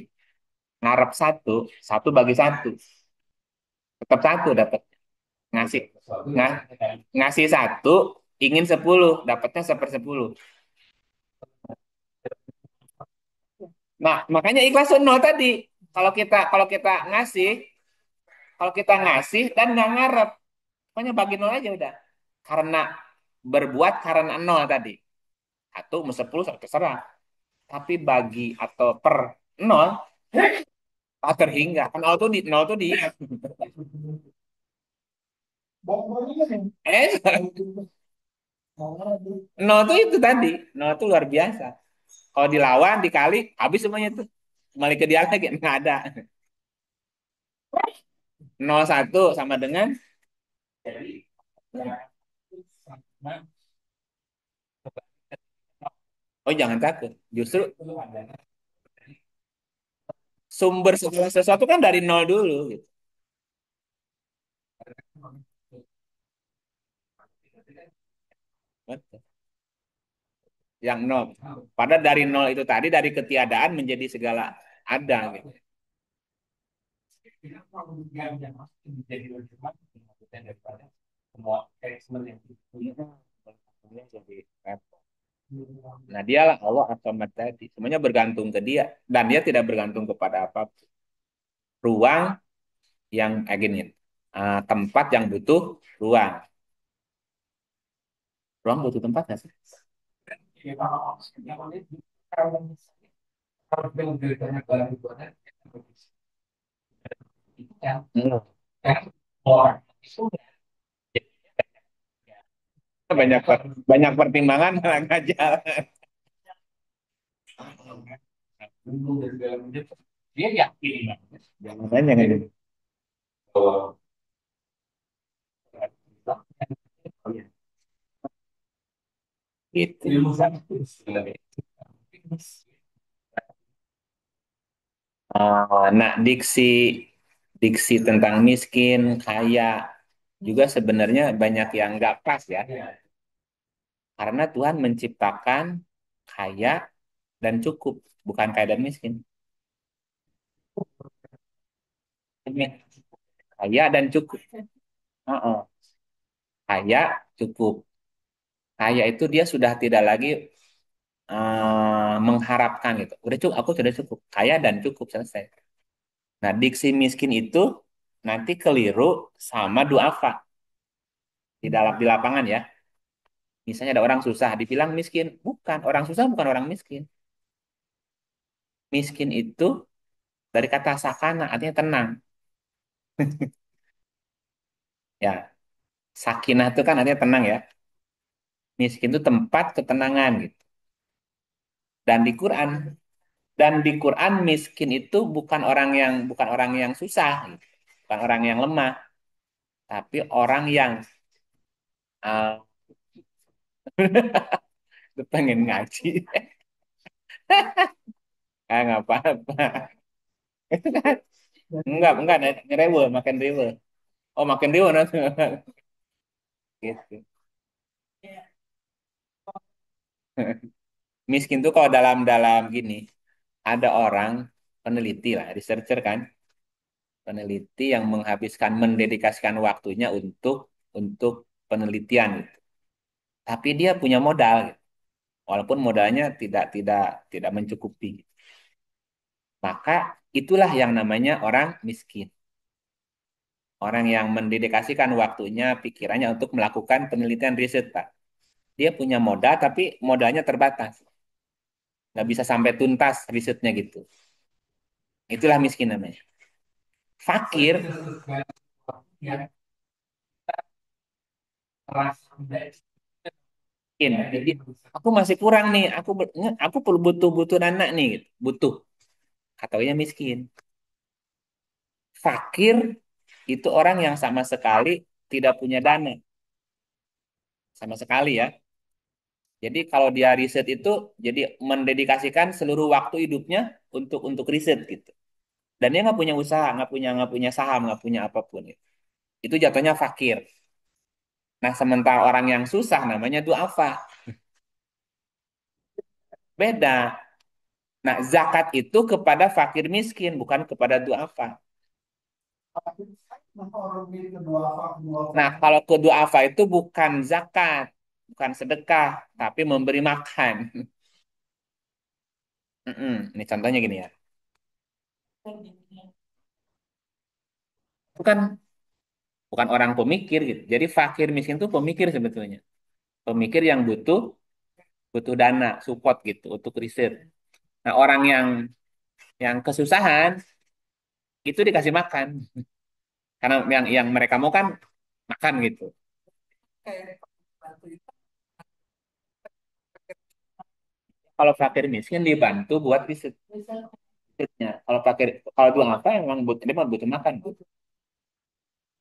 ngarep satu, 1 bagi 1. Tetap satu dapat. Ngasih nga- ngasih satu, ingin 10, dapatnya 1/10. Nah, makanya ikhlas tuh nol tadi. Kalau kita ngasih, kalau kita ngasih dan nggak ngarep, pokoknya bagi nol aja udah. Karena berbuat karena nol tadi. Satu mau 10 terserah. Tapi bagi atau per nol, tak terhingga. Kan nol tuh di eh nol tuh itu tadi. Nol tuh luar biasa. Kalau dilawan, dikali, habis semuanya tuh. Kembali ke dia lagi, nggak ada. 01 sama dengan, oh jangan takut. Justru sumber segala sesuatu kan dari nol dulu gitu. Betul. Yang nol. Padahal dari nol itu tadi, dari ketiadaan menjadi segala ada gitu. Nah, dialah Allah As-Samad tadi. Semuanya bergantung ke dia. Dan dia tidak bergantung kepada apa. Ruang yang gini. Tempat yang butuh ruang. Ruang butuh tempat nggak sih? Hmm. Banyak banyak pertimbangan nggak jalan. Jangan jangan gitu. Nah, diksi tentang miskin, kaya juga sebenarnya banyak yang nggak pas ya. Karena Tuhan menciptakan kaya dan cukup, bukan kaya dan miskin. Kaya dan cukup. Heeh. Kaya cukup. Kaya itu dia sudah tidak lagi mengharapkan gitu. Udah cukup, aku sudah cukup. Kaya dan cukup selesai. Nah, diksi miskin itu nanti keliru sama duafa di lapangan ya. Misalnya ada orang susah, dibilang miskin. Bukan, orang susah bukan orang miskin. Miskin itu dari kata sakana, artinya tenang. Ya, sakinah itu kan artinya tenang ya. Miskin itu tempat ketenangan gitu. Dan di Quran, miskin itu bukan orang yang susah, gitu. Bukan orang yang lemah, tapi orang yang uh, pengen ngaji. Ah, nggak apa-apa. Enggak, ngerewe, makan rewe. Oh, makan rewe nanti. Gitu. Miskin tuh kalau dalam dalam gini, ada orang peneliti lah, researcher kan, peneliti yang mendedikasikan waktunya untuk penelitian gitu. Tapi dia punya modal gitu. Walaupun modalnya tidak tidak mencukupi. Maka itulah yang namanya orang miskin. Orang yang mendedikasikan waktunya, pikirannya untuk melakukan penelitian riset, Pak. Dia punya modal tapi modalnya terbatas. Nggak bisa sampai tuntas risetnya gitu. Itulah miskin namanya. Fakir, miskin. Jadi aku masih kurang nih. Aku perlu butuh butuh dana nih, gitu. Butuh. Katanya miskin. Fakir itu orang yang sama sekali tidak punya dana, sama sekali ya. Jadi kalau dia riset itu jadi mendedikasikan seluruh waktu hidupnya untuk riset gitu. Dan dia nggak punya usaha, nggak punya saham, nggak punya apapun. Gitu. Itu jatuhnya fakir. Nah, sementara orang yang susah namanya duafa. Beda. Nah, zakat itu kepada fakir miskin, bukan kepada duafa. Nah, kalau kedua afa itu bukan zakat, bukan sedekah, tapi memberi makan. Ini contohnya gini ya. Bukan bukan orang pemikir gitu. Jadi fakir miskin itu pemikir sebetulnya. Pemikir yang butuh butuh dana, support gitu untuk riset. Nah, orang yang kesusahan itu dikasih makan. Karena yang mereka mau kan makan gitu. Kayak bantu itu Kalau fakir miskin dibantu buat risetnya. Kalau dua apa emang butuh dia mah butuh makan.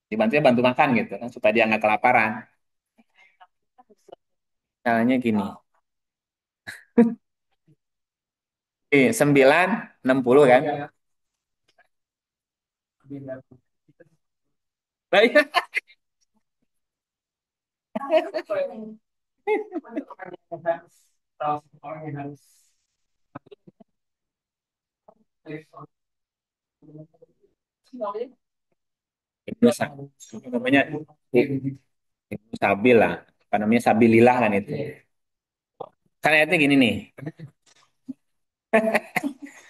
Dibantunya bantu makan gitu kan supaya dia nggak kelaparan. Caranya gini. 960 kan? Lah, iya. Itu namanya itu sabil lah. Apa namanya sabilillah kan itu. Kan ayatnya gini nih.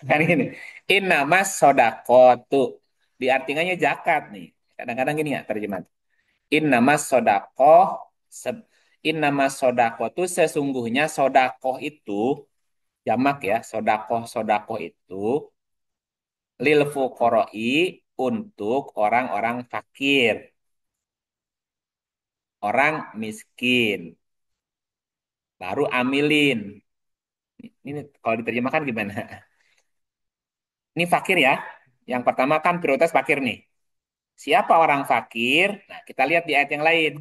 Kan gini. Innamas sodakotu. Diartikannya zakat nih. Kadang-kadang gini ya terjemah. Innamas sodakoh. se- Innamas sodakotu sesungguhnya sodakoh itu. Jamak ya. Sodakoh itu. Lil fukoroi untuk orang-orang fakir. Orang miskin. Baru amilin. Ini kalau diterjemahkan gimana? Ini fakir ya. Yang pertama kan prioritas fakir nih. Siapa orang fakir? Nah, kita lihat di ayat yang lain.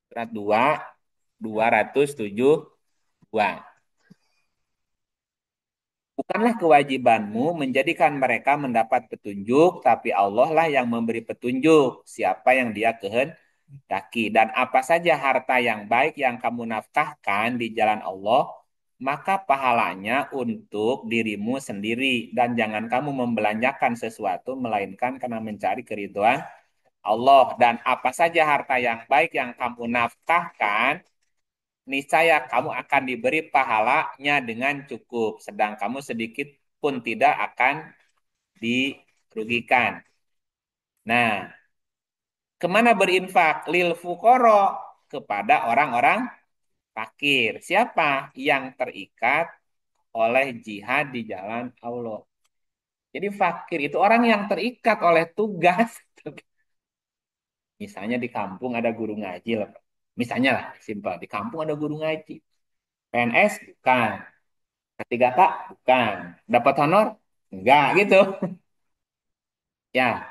Surat 2, 272. Bukanlah kewajibanmu menjadikan mereka mendapat petunjuk, tapi Allah lah yang memberi petunjuk. Siapa yang dia kehendaki. Dan apa saja harta yang baik yang kamu nafkahkan di jalan Allah, maka pahalanya untuk dirimu sendiri. Dan jangan kamu membelanjakan sesuatu, melainkan karena mencari keridhaan Allah. Dan apa saja harta yang baik yang kamu nafkahkan, niscaya kamu akan diberi pahalanya dengan cukup, sedang kamu sedikit pun tidak akan dirugikan. Nah, kemana berinfak? Lil fukoro, kepada orang-orang fakir. Siapa yang terikat oleh jihad di jalan Allah? Jadi fakir itu orang yang terikat oleh tugas. Misalnya di kampung ada guru ngaji lah. Misalnya lah, simpel. Di kampung ada guru ngaji. PNS bukan. Ketiga kak bukan. Dapat honor? Enggak gitu. Ya,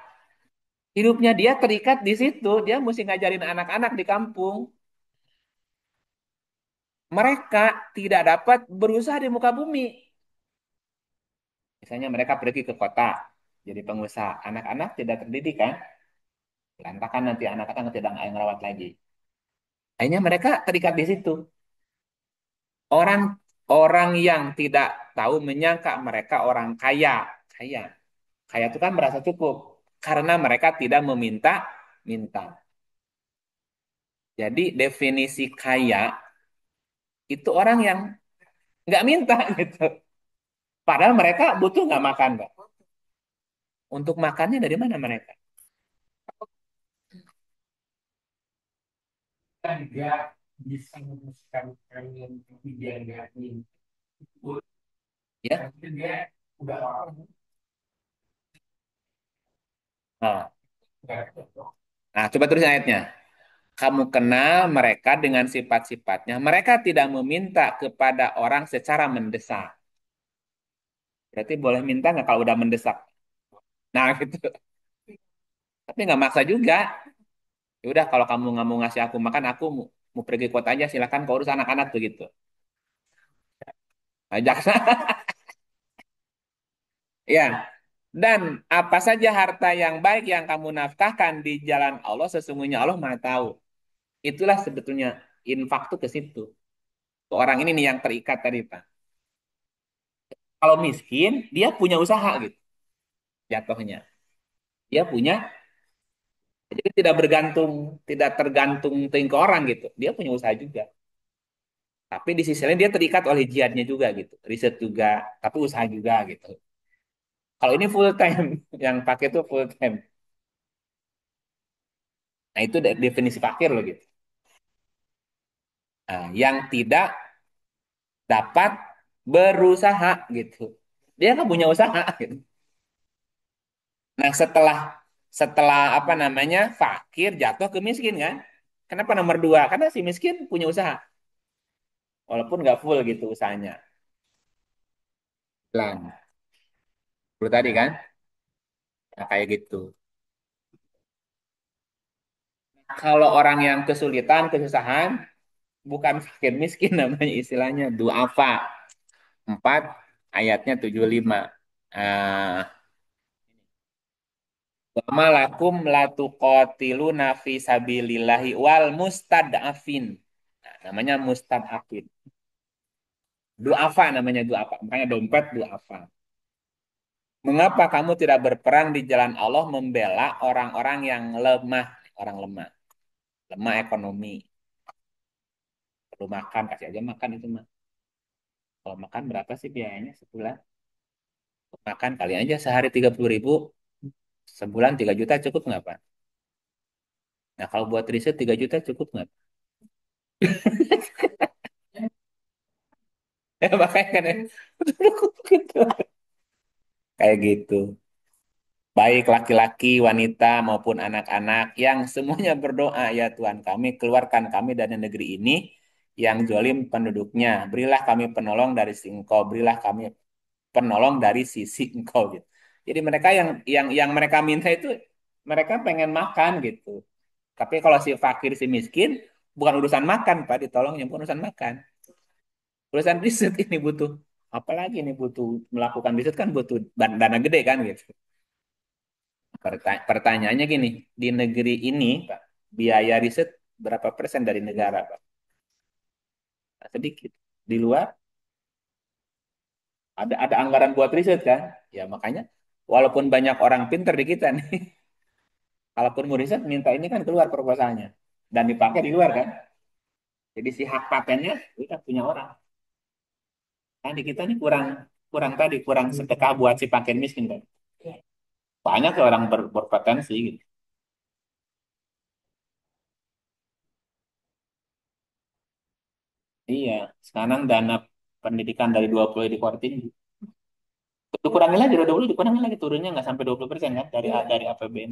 hidupnya dia terikat di situ. Dia mesti ngajarin anak-anak di kampung. Mereka tidak dapat berusaha di muka bumi. Misalnya mereka pergi ke kota jadi pengusaha. Anak-anak tidak terdidik kan? Lantakan nanti anak-anak tidak ngerawat lagi. Akhirnya mereka terikat di situ. Orang orang yang tidak tahu menyangka mereka orang kaya. Kaya. Kaya itu kan merasa cukup. Karena mereka tidak minta. Jadi definisi kaya itu orang yang nggak minta gitu. Padahal mereka butuh nggak makan, Mbak? Untuk makannya dari mana mereka? Ya. Nah, coba terus ayatnya. Kamu kenal mereka dengan sifat-sifatnya. Mereka tidak meminta kepada orang secara mendesak. Berarti boleh minta nggak kalau udah mendesak? Nah, gitu. Tapi nggak maksa juga. Ya udah kalau kamu nggak mau ngasih aku makan, aku mau pergi kota aja. Silakan kau urus anak-anak tuh gitu. Ajak. Ya. Dan apa saja harta yang baik yang kamu nafkahkan di jalan Allah, sesungguhnya Allah Maha tahu. Itulah sebetulnya infak tuh ke situ. Ke orang ini nih yang terikat tadi, Pak. Kalau miskin, dia punya usaha gitu jatuhnya. Dia punya Jadi tidak bergantung, tidak tergantung ke orang gitu. Dia punya usaha juga. Tapi di sisi lain dia terikat oleh jihadnya juga gitu. Riset juga, tapi usaha juga gitu. Kalau ini full time, yang pakai itu full time. Nah itu definisi fakir loh gitu. Nah, yang tidak dapat berusaha gitu. Dia nggak punya usaha gitu. Nah setelah setelah apa namanya fakir jatuh ke miskin kan? Kenapa nomor dua? Karena si miskin punya usaha, walaupun nggak full gitu usahanya. Pelan. Dulu tadi kan, nah, kayak gitu. Kalau orang yang kesulitan, kesusahan, bukan fakir miskin namanya istilahnya duafa. 4 ayatnya 75. Ah, wa malakum la tuqatiluna fi sabilillahi wal mustad'afin. Nah, namanya mustad'afin. Duafa namanya duafa. Makanya dompet duafa. Mengapa kamu tidak berperang di jalan Allah membela orang-orang yang lemah, orang lemah, lemah ekonomi, perlu makan, kasih aja makan itu mah. Kalau makan berapa sih biayanya sebulan? Makan kali aja sehari 30.000, sebulan 3 juta cukup nggak Pak? Nah kalau buat riset 3 juta cukup nggak? Ya makanya kan ya. Gitu. Kayak gitu. Baik laki-laki, wanita maupun anak-anak yang semuanya berdoa, ya Tuhan kami keluarkan kami dari negeri ini yang zalim penduduknya. Berilah kami penolong dari si Engkau, berilah kami penolong dari sisi Engkau gitu. Jadi mereka yang mereka minta itu mereka pengen makan gitu. Tapi kalau si fakir si miskin bukan urusan makan Pak, ditolongnya bukan urusan makan. Urusan riset ini butuh apalagi ini butuh melakukan riset kan butuh dana gede kan gitu. Pertanyaannya gini, di negeri ini, Pak, biaya riset berapa persen dari negara, Pak? Nah, sedikit. Di luar ada anggaran buat riset kan? Ya makanya, walaupun banyak orang pinter di kita nih, kalaupun mau riset, minta ini kan keluar proposalnya. Dan dipakai di luar kan? Jadi si hak patennya udah punya orang. Nah, di kita nih kurang kurang tadi, kurang sedekah buat si paken miskin kan? Banyak tuh orang berpotensi gitu. Iya, sekarang dana pendidikan dari 20 dikorting. Dikurangi lagi, udah 20 dikurangi lagi, turunnya nggak sampai 20% kan dari APBN.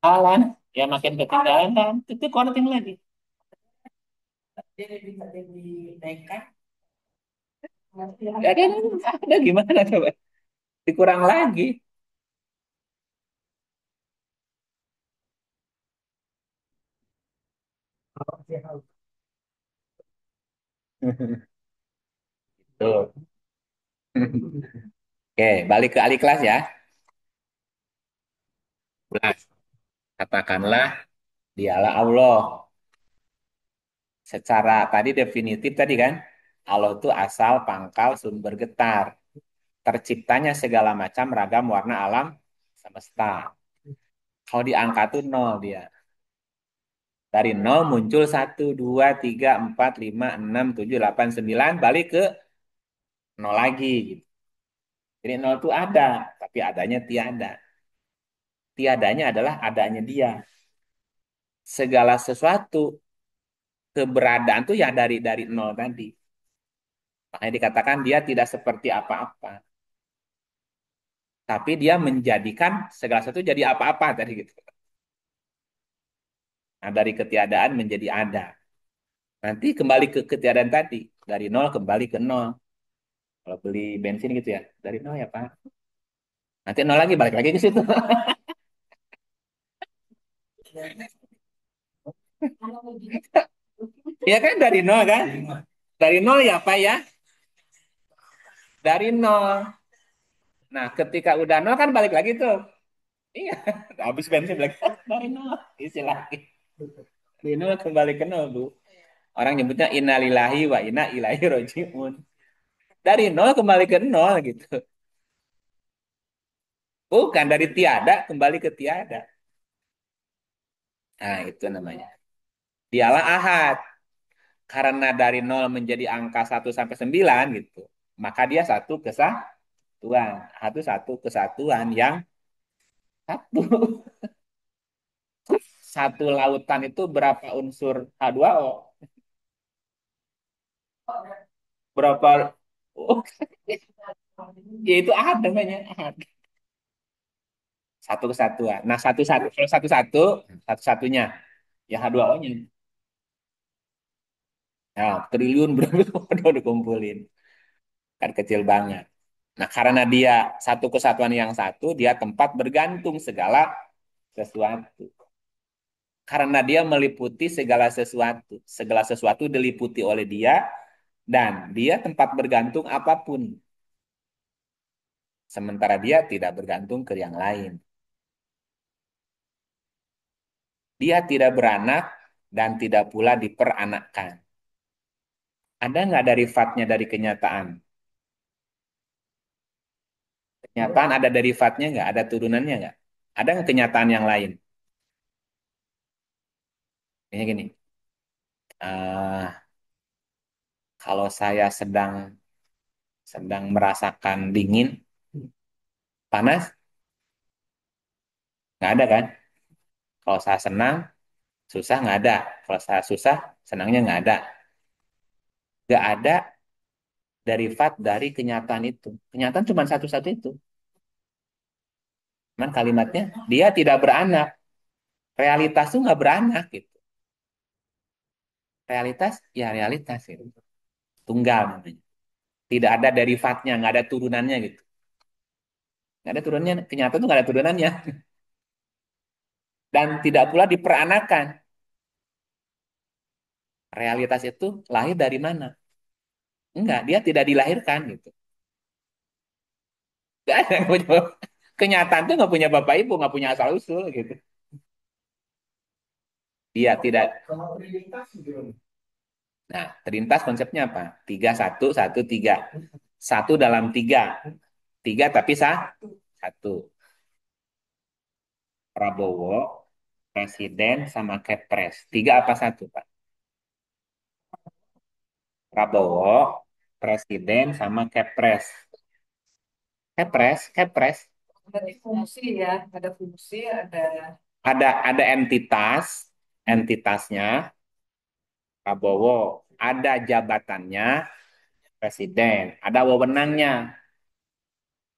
Alan, ya makin ketinggalan kan, itu korting lagi. Jadi bisa dinaikkan. Ya kan, ada gimana coba? Dikurang lagi. Tuh. Oke, balik ke alih kelas ya. Kelas. Katakanlah dialah Allah. Secara tadi definitif tadi kan, Allah itu asal pangkal sumber getar. Terciptanya segala macam ragam warna alam semesta. Kalau di angka tuh nol dia. Dari nol muncul satu 2 3 4 5 6 7 8 9 balik ke nol lagi gitu. Jadi nol itu ada, tapi adanya tiada. Tiadanya adalah adanya dia. Segala sesuatu keberadaan tuh ya dari nol tadi. Makanya dikatakan dia tidak seperti apa-apa, tapi dia menjadikan segala sesuatu jadi apa-apa tadi gitu. Nah, dari ketiadaan menjadi ada. Nanti kembali ke ketiadaan tadi, dari nol kembali ke nol. Kalau beli bensin gitu ya, dari nol ya Pak. Nanti nol lagi balik lagi ke situ. Ya kan dari nol kan? Dari nol ya Pak ya? Dari nol. Nah, ketika udah nol kan balik lagi tuh. Iya, habis bensin lagi. Dari nol. Isi lagi. Dari nol kembali ke nol, Bu. Orang nyebutnya innalillahi wa inna ilaihi rojiun. Dari nol kembali ke nol gitu. Bukan dari tiada kembali ke tiada. Nah, itu namanya. Dialah ahad. Karena dari nol menjadi angka 1 sampai 9 gitu. Maka dia satu kesatuan. Satu satu kesatuan yang satu. Satu lautan itu berapa unsur H2O? Berapa? Oh, ya itu ahad namanya. Ahad. Satu kesatuan. Nah, satu-satu. Kalau satu-satu, satu-satunya. Ya H2O-nya. Nah, triliun berapa udah dikumpulin. Kan kecil banget. Nah, karena dia satu kesatuan yang satu, dia tempat bergantung segala sesuatu. Karena dia meliputi segala sesuatu. Segala sesuatu diliputi oleh dia, dan dia tempat bergantung apapun. Sementara dia tidak bergantung ke yang lain. Dia tidak beranak dan tidak pula diperanakkan. Ada nggak derivatnya dari kenyataan? Kenyataan ada derivatnya nggak? Ada turunannya nggak? Ada nggak kenyataan yang lain? Kayak gini, eh, kalau saya sedang sedang merasakan dingin, panas, nggak ada kan? Kalau saya senang, susah nggak ada. Kalau saya susah, senangnya nggak ada. Nggak ada derivat dari kenyataan itu. Kenyataan cuma satu-satu itu. Cuman kalimatnya, dia tidak beranak. Realitas tuh nggak beranak gitu. Realitas, ya realitas gitu. Tunggal namanya. Tidak ada derivatnya, nggak ada turunannya gitu. Nggak ada turunannya. Kenyataan tuh nggak ada turunannya. Dan tidak pula diperanakan. Realitas itu lahir dari mana? Enggak, dia tidak dilahirkan gitu. Nggak ada yang punya, kenyataan tuh nggak punya bapak ibu, nggak punya asal usul gitu. Dia tidak. Nah, terlintas konsepnya apa? Tiga, satu, satu, tiga. Satu dalam tiga. Tiga tapi satu. Prabowo, Presiden, sama Kepres. Tiga apa satu, Pak? Prabowo, Presiden, sama Kepres. Kepres, Kepres. Ada fungsi ya, ada fungsi, ada Ada entitas, entitasnya Prabowo. Ada jabatannya Presiden. Ada wewenangnya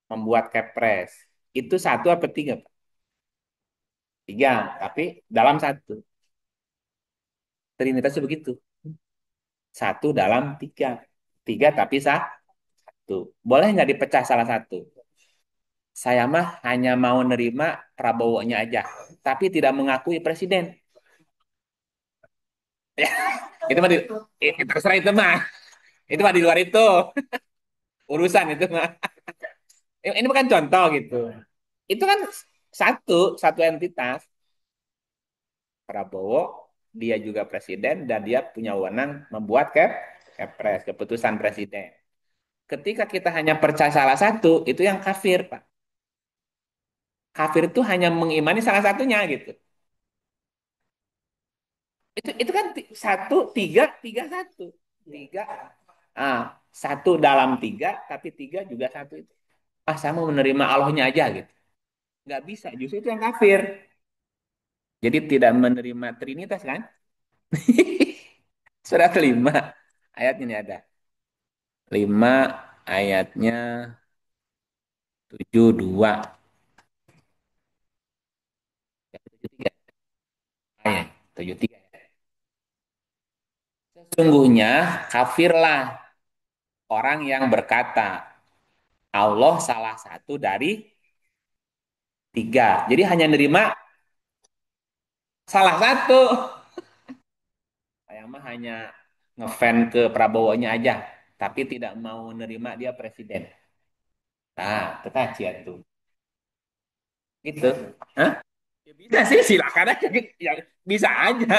membuat Kepres. Itu satu apa tiga, Pak? Tiga, tapi dalam satu. Trinitas itu begitu. Satu dalam tiga. Tiga tapi satu. Boleh nggak dipecah salah satu? Saya mah hanya mau nerima Prabowo-nya aja, tapi tidak mengakui presiden. Ya, itu mah terserah itu mah. Itu mah di luar itu urusan itu mah. Ini bukan contoh gitu. Itu kan satu satu entitas. Prabowo, dia juga presiden dan dia punya wewenang membuat kepres, keputusan presiden. Ketika kita hanya percaya salah satu, itu yang kafir, Pak. Kafir itu hanya mengimani salah satunya gitu. Itu kan satu, tiga, tiga, satu. Tiga, ah, satu dalam tiga, tapi tiga juga satu itu. Ah, saya mau menerima Allahnya aja gitu. Nggak bisa, justru itu yang kafir. Jadi tidak menerima Trinitas kan? Surat 5, ayat ini ada. 5 ayatnya 72. Ya, 73. Ayat 73. Sesungguhnya kafirlah orang yang berkata Allah salah satu dari tiga. Jadi hanya nerima salah satu. Saya mah hanya ngefan ke Prabowo-nya aja, tapi tidak mau nerima dia presiden. Nah, itu tuh. Gitu. Hah? Ya bisa sih, silakan aja. Ya, bisa aja.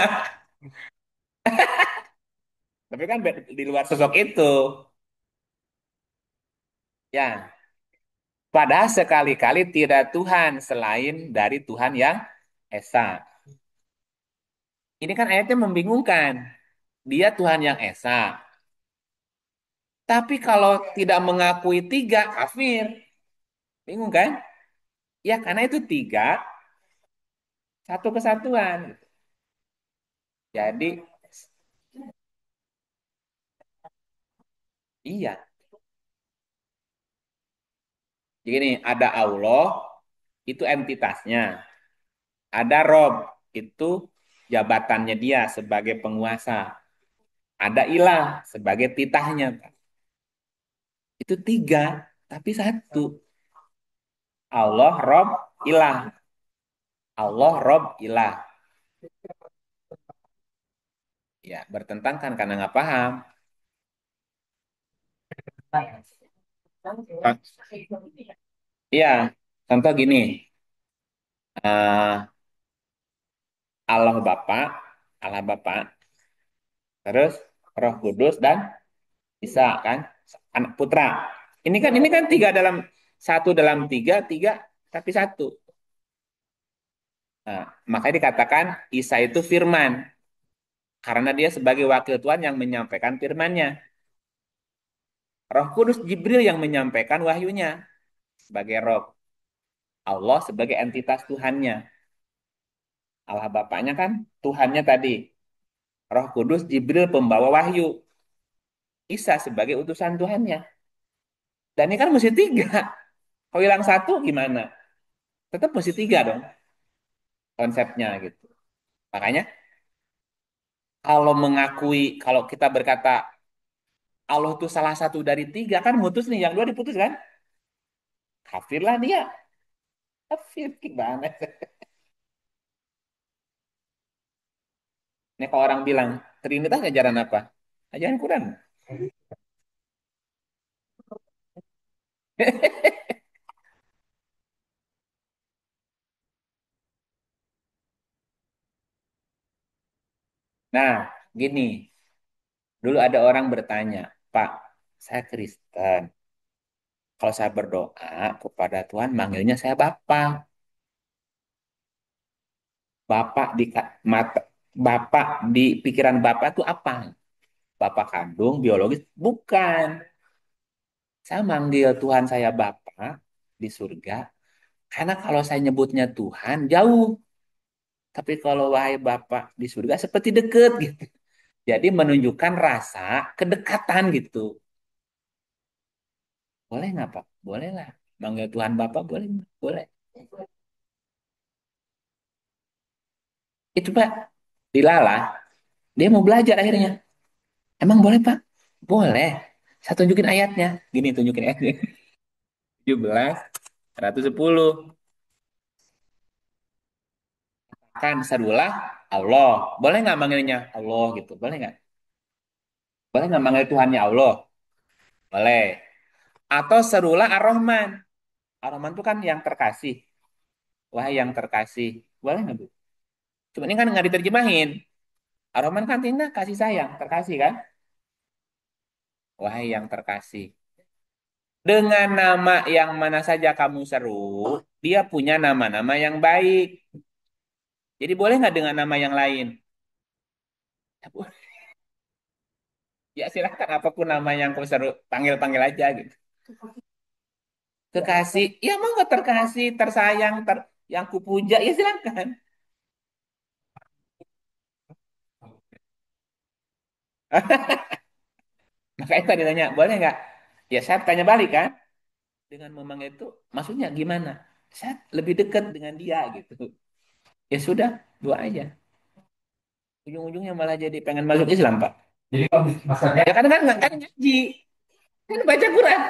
Tapi kan di luar sosok itu. Ya, Padahal sekali-kali tidak Tuhan selain dari Tuhan yang Esa. Ini kan ayatnya membingungkan. Dia Tuhan yang Esa. Tapi kalau tidak mengakui tiga, kafir. Bingung kan? Ya karena itu tiga, satu kesatuan. Jadi, iya. Jadi ada Allah, itu entitasnya. Ada Rob, itu jabatannya dia sebagai penguasa. Ada ilah sebagai titahnya. Itu tiga, tapi satu. Allah, Rob, ilah. Allah, Rob, ilah. Ya, bertentang kan karena nggak paham. Iya, contoh gini. eh, Allah Bapa, Allah Bapa, terus Roh Kudus dan Isa kan, anak putra. Ini kan tiga dalam satu dalam tiga, tiga tapi satu. Nah, makanya dikatakan Isa itu firman karena dia sebagai wakil Tuhan yang menyampaikan firman-Nya. Roh Kudus Jibril yang menyampaikan wahyunya sebagai roh. Allah sebagai entitas Tuhannya. Allah Bapaknya kan Tuhannya tadi. Roh Kudus Jibril pembawa wahyu. Isa sebagai utusan Tuhannya. Dan ini kan mesti tiga. Kalau hilang satu gimana? Tetap mesti tiga dong konsepnya gitu. Makanya kalau mengakui, kalau kita berkata Allah itu salah satu dari tiga, kan mutus nih, yang dua diputus kan? Kafirlah dia. Kafir gimana? Ini kalau orang bilang, Trinitas ajaran apa? Ajaran Quran. Nah, gini, dulu ada orang bertanya, Pak, saya Kristen. Kalau saya berdoa kepada Tuhan, manggilnya saya Bapak. Bapak di mata, Bapak di pikiran Bapak itu apa? Bapak kandung, biologis? Bukan. Saya manggil Tuhan saya Bapak di surga, karena kalau saya nyebutnya Tuhan, jauh. Tapi kalau wahai Bapak di surga, seperti deket gitu. Jadi menunjukkan rasa kedekatan gitu. Boleh nggak Pak? Boleh lah. Manggil Tuhan Bapak boleh nggak? Boleh. Itu Pak, dilalah. Dia mau belajar akhirnya. Emang boleh Pak? Boleh. Saya tunjukin ayatnya. Gini tunjukin ayatnya. 17, 110. Kan serulah Allah. Boleh nggak manggilnya Allah gitu? Boleh nggak? Boleh nggak manggil Tuhannya Allah? Boleh. Atau serulah Ar-Rahman. Ar-Rahman itu kan yang terkasih. Wahai yang terkasih. Boleh nggak, Bu? Cuma ini kan nggak diterjemahin. Ar-Rahman kan artinya kasih sayang, terkasih kan? Wahai yang terkasih. Dengan nama yang mana saja kamu seru, dia punya nama-nama yang baik. Jadi boleh nggak dengan nama yang lain? Ya, boleh. Ya silakan apapun nama yang kau seru, panggil-panggil aja gitu. Kekasih, ya mau nggak terkasih, tersayang, yang kupuja, ya silakan. Makanya tadi tanya, boleh nggak? Ya saya tanya balik kan, dengan memanggil itu, maksudnya gimana? Saya lebih dekat dengan dia gitu. Ya sudah, dua aja. Ujung-ujungnya malah jadi pengen masuk Islam, Pak. Jadi kalau maksudnya ya kan ngaji, kan baca Quran,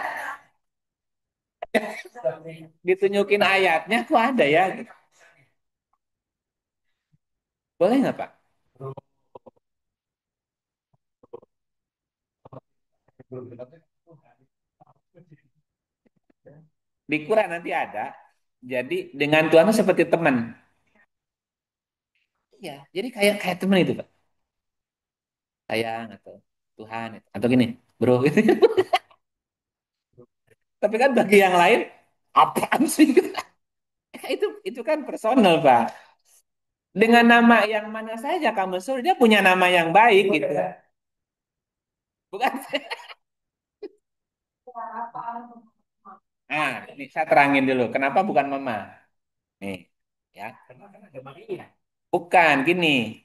ditunjukin ayatnya kok ada ya gitu. Boleh nggak, Pak? Di Quran nanti ada. Jadi dengan Tuhan itu seperti teman. Iya, jadi kayak kayak teman itu, Pak. Sayang atau Tuhan atau gini, bro gitu. Tapi kan bagi yang lain Apaan sih? Itu kan personal, Pak. Dengan nama yang mana saja kamu suruh, dia punya nama yang baik gitu. Bukan? Ah, ini saya terangin dulu. Kenapa bukan mama? Nih, ya. Bukan, gini.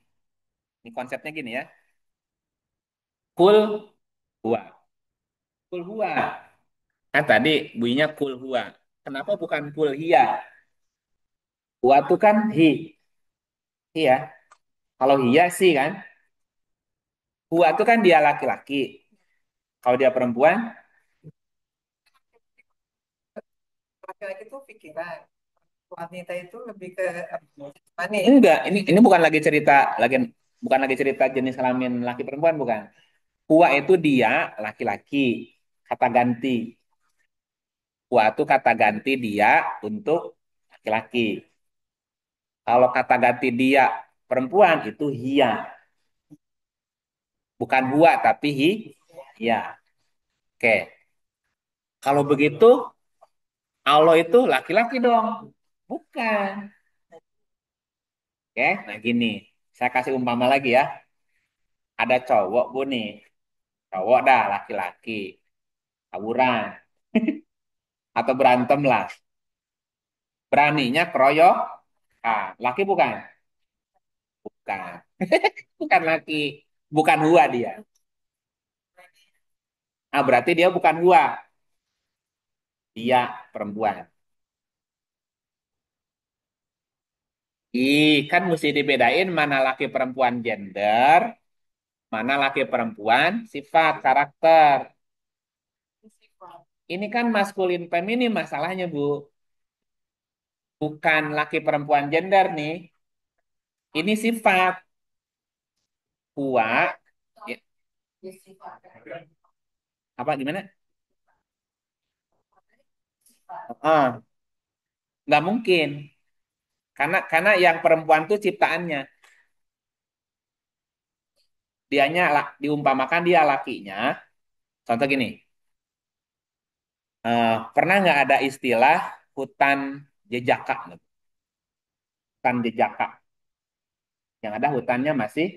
Ini konsepnya gini ya. Kul hua. Kul hua. Kan tadi bunyinya kul hua. Kenapa bukan kul hia? Hua tuh kan hi. Iya. Kalau hia sih kan. Hua tuh kan dia laki-laki. Kalau dia perempuan, Laki-laki itu pikiran, wanita itu lebih ke mana? enggak. Ini bukan lagi cerita jenis kelamin laki perempuan bukan. Hua itu dia laki-laki. Kata ganti. Hua itu kata ganti dia untuk laki-laki. Kalau kata ganti dia perempuan itu hia. Bukan hua tapi ya. Oke. Kalau begitu Allah itu laki-laki dong. Bukan. Oke. Nah gini. Saya kasih umpama lagi ya. Ada cowok bu nih. Cowok dah laki-laki. Tawuran. Atau berantem lah. Beraninya keroyok. Ah, laki bukan? Bukan. Bukan laki. Bukan hua dia. Ah, berarti dia bukan hua. Dia perempuan. Kan mesti dibedain mana laki perempuan gender, mana laki perempuan sifat karakter. Ini kan maskulin feminim masalahnya, Bu. Bukan laki perempuan gender nih. Ini sifat. Hua, ya, apa gimana? Ah, nggak mungkin. Karena yang perempuan tuh ciptaannya. Diumpamakan dia lakinya. Contoh gini, pernah nggak ada istilah hutan jejaka? Hutan jejaka. Yang ada hutannya masih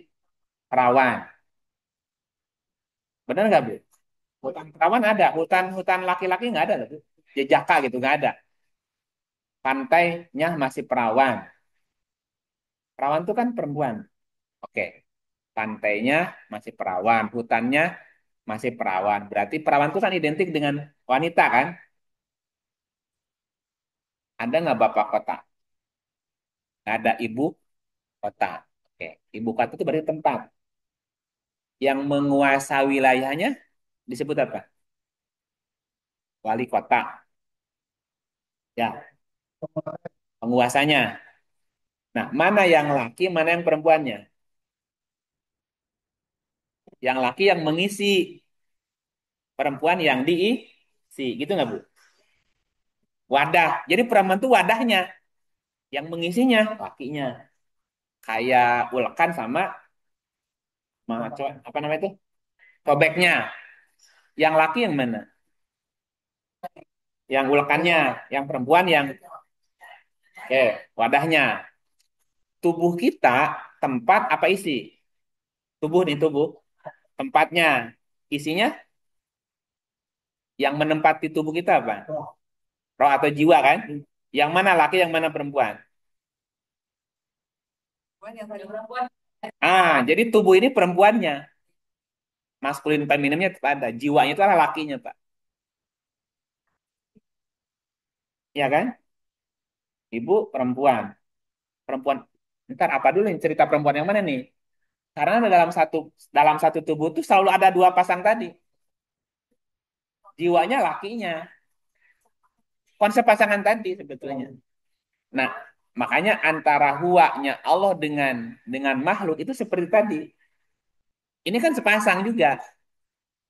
rawan. Benar nggak, Bu? Hutan perawan ada, hutan laki-laki nggak ada, loh. Jejaka gitu nggak ada. Pantainya masih perawan. Perawan itu kan perempuan. Oke, pantainya masih perawan, hutannya masih perawan. Berarti perawan itu kan identik dengan wanita kan? Ada nggak bapak kota? Nggak ada ibu kota. Oke, ibu kota itu berarti tempat yang menguasai wilayahnya disebut apa? Wali kota. Ya, penguasanya. Nah, mana yang laki, mana yang perempuannya? Yang laki yang mengisi, perempuan yang diisi, gitu nggak Bu? Wadah. Jadi perempuan itu wadahnya, yang mengisinya lakinya. Kayak ulekan sama apa namanya itu? Cobeknya. Yang laki yang mana? Yang ulekannya, yang perempuan yang wadahnya. Tubuh kita tempat apa isi? Tubuh nih tubuh. Tempatnya. Isinya yang menempati tubuh kita apa? Roh atau jiwa kan? Yang mana laki, yang mana perempuan? Yang pada perempuan. Jadi tubuh ini perempuannya. Maskulin feminimnya tetap ada. Jiwanya itu adalah lakinya, Pak. Ya kan? Ibu perempuan. Perempuan. Ntar apa dulu nih cerita perempuan yang mana nih? Karena dalam satu tubuh itu selalu ada dua pasang tadi. Jiwanya lakinya. Konsep pasangan tadi sebetulnya. Nah, makanya antara huwanya Allah dengan makhluk itu seperti tadi. Ini kan sepasang juga.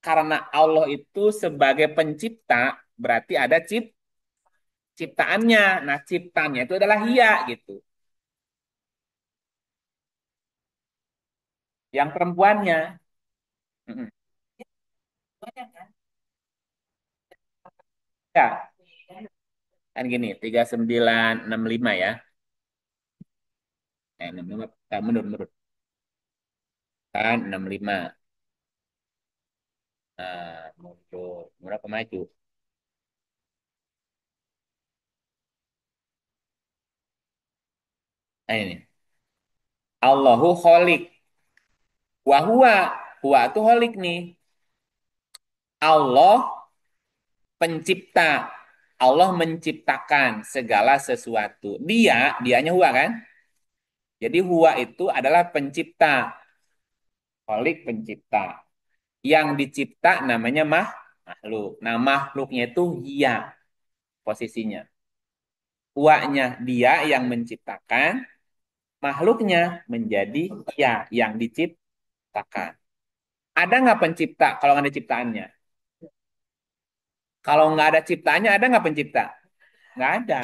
Karena Allah itu sebagai pencipta, berarti ada ciptaannya. Nah, ciptaannya itu adalah hia gitu. Yang perempuannya. Mm-mm. Ya, Kan gini, 3965 ya. 65, mundur, mundur. Kan 65. Nah, mundur. Berapa maju? Nah, ini. Allahu kholik. Wahua. Huwa itu kholik nih. Allah pencipta. Allah menciptakan segala sesuatu. Dianya huwa kan? Jadi huwa itu adalah pencipta. Kholik pencipta. Yang dicipta namanya makhluk. Nah, makhluknya itu dia posisinya. Huwanya dia yang menciptakan, makhluknya menjadi dia yang diciptakan. Ada nggak pencipta kalau nggak ada ciptaannya? Kalau nggak ada ciptaannya, ada nggak pencipta? Nggak ada.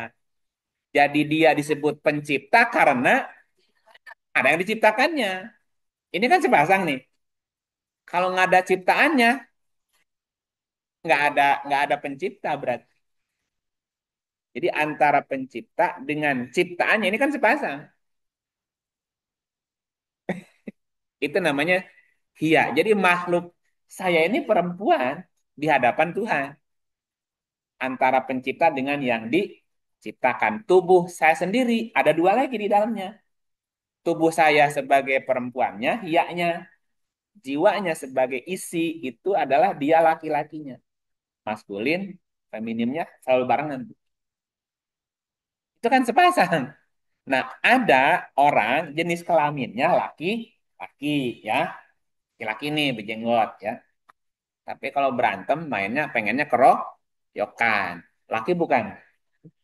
Jadi dia disebut pencipta karena ada yang diciptakannya. Ini kan sepasang nih. Kalau nggak ada ciptaannya, nggak ada pencipta berarti. Jadi antara pencipta dengan ciptaannya ini kan sepasang. Itu namanya hia. Jadi makhluk saya ini perempuan di hadapan Tuhan. Antara pencipta dengan yang diciptakan. Tubuh saya sendiri ada dua lagi di dalamnya. Tubuh saya sebagai perempuannya, hiaknya. Jiwanya sebagai isi itu adalah dia laki-lakinya. Maskulin, feminimnya selalu barengan. Itu kan sepasang. Nah, ada orang jenis kelaminnya laki-laki ya. Laki-laki nih berjenggot ya. Tapi kalau berantem mainnya pengennya keroyokan. Laki bukan?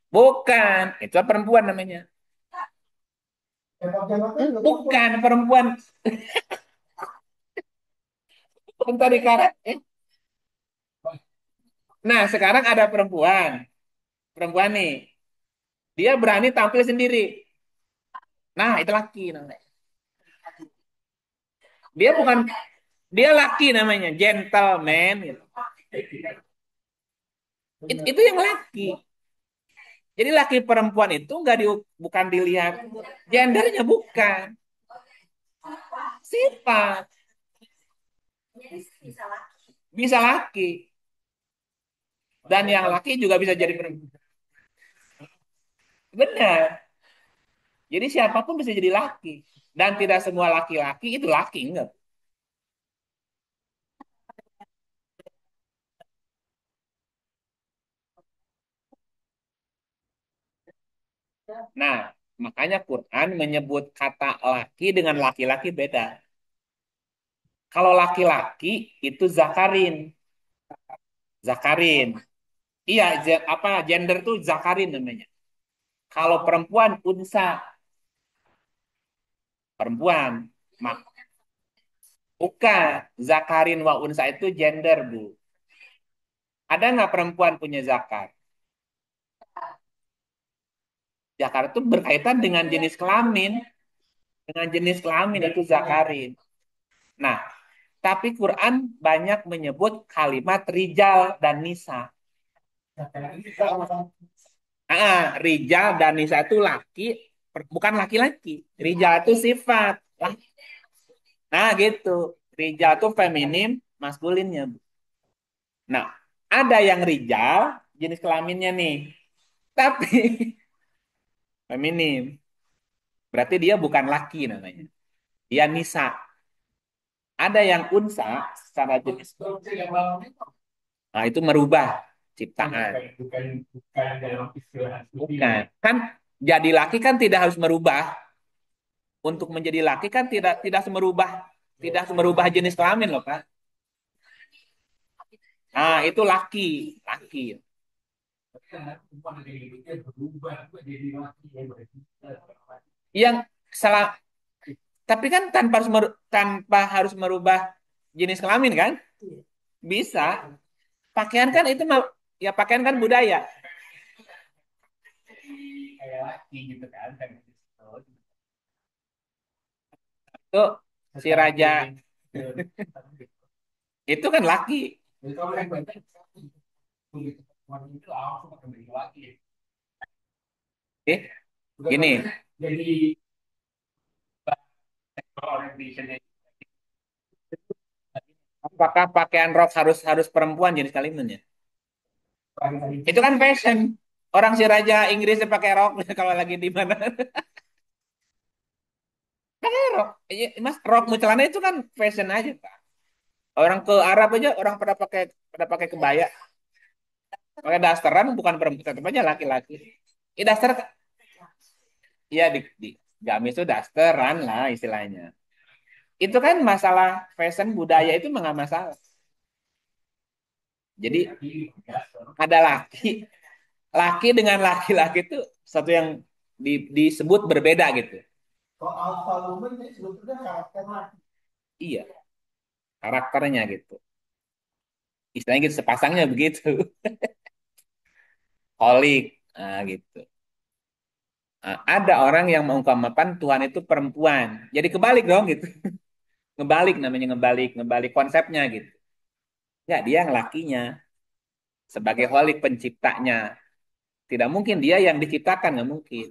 Bukan. Itu perempuan namanya. Bukan perempuan. Bentar dikaret. Nah, sekarang ada perempuan. Perempuan nih. Dia berani tampil sendiri. Nah, itu laki namanya. Dia bukan, dia laki namanya. Gentleman. Gitu. Itu yang laki. Jadi laki perempuan itu bukan dilihat gendernya, bukan. Sifat. Bisa laki. Dan yang laki juga bisa jadi perempuan. Benar. Jadi siapapun bisa jadi laki. Dan tidak semua laki-laki itu laki, enggak. Nah, makanya Quran menyebut kata laki dengan laki-laki beda. Kalau laki-laki itu zakarin. Zakarin. Iya, apa gender tuh zakarin namanya. Kalau perempuan unsa, perempuan. Mak bukan. Zakarin wa unsa itu gender, Bu. Ada nggak perempuan punya zakar? Zakar itu berkaitan dengan jenis kelamin. Dengan jenis kelamin itu zakarin. Nah, tapi Quran banyak menyebut kalimat rijal dan nisa. Rijal dan nisa itu laki, bukan laki-laki. Rijal itu sifat. Nah, gitu. Rijal itu feminim, maskulinnya. Nah, ada yang rijal, jenis kelaminnya nih. Tapi feminim. Berarti dia bukan laki namanya. Dia nisa. Ada yang unsa secara jenis. Nah, itu merubah ciptaan. Bukan. Kan jadi laki kan tidak harus merubah. Untuk menjadi laki kan tidak semerubah jenis kelamin loh, Pak. Nah, itu laki, laki. Yang salah, tapi kan tanpa harus merubah jenis kelamin kan? Bisa. Pakaian kan itu ya pakaian kan budaya. Kayak laki gitu kan. Tuh si raja itu kan laki. Oke, gini, apakah pakaian rok harus harus perempuan jenis kelaminnya? Itu kan fashion. Orang si Raja Inggrisnya pakai rok kalau lagi di mana? Pakai rok. Iya, Mas, rok mu celana itu kan fashion aja, Pak. Orang ke Arab aja orang pada pakai kebaya. Pakai dasteran bukan perempuan, tetap aja laki-laki. Daster ya di gamis itu dasteran lah istilahnya. Itu kan masalah fashion budaya itu nggak masalah. Jadi ada laki dengan laki-laki itu satu yang disebut berbeda gitu. Iya, karakternya gitu. Istilahnya gitu sepasangnya begitu. Holik, nah, gitu. Nah, ada orang yang mengungkapkan Tuhan itu perempuan. Jadi kebalik dong gitu. Ngebalik namanya ngebalik, ngebalik konsepnya gitu. Ya, dia yang lakinya sebagai holik penciptanya. Tidak mungkin dia yang diciptakan, nggak mungkin.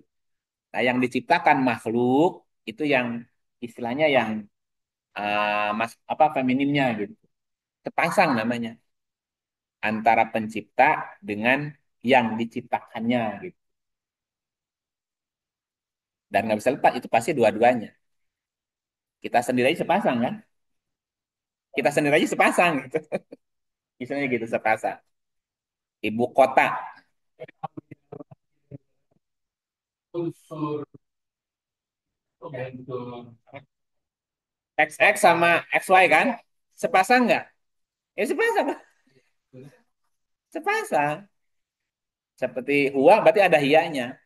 Nah, yang diciptakan makhluk itu yang istilahnya yang mas apa feminimnya gitu. Terpasang namanya antara pencipta dengan yang diciptakannya gitu. Dan nggak bisa lepas itu pasti dua-duanya. Kita sendiri aja sepasang kan? Kita sendiri aja sepasang gitu. Misalnya gitu sepasang. Ibu kota XX sama XY kan? Sepasang nggak? Ya sepasang. Sepasang. Seperti Hua berarti ada hianya.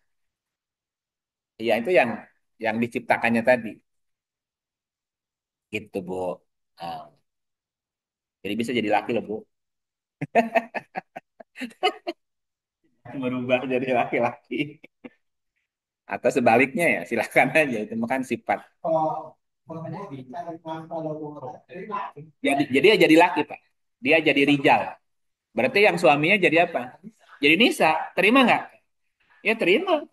Hia itu yang diciptakannya tadi. Gitu, Bu. Ah, jadi bisa jadi laki loh, Bu. Merubah jadi laki-laki. Atau sebaliknya ya, silakan aja. Itu makan sifat. Jadi dia jadi laki, Pak. Dia jadi Rijal. Berarti yang suaminya jadi apa? Jadi Nisa. Terima nggak? Ya terima.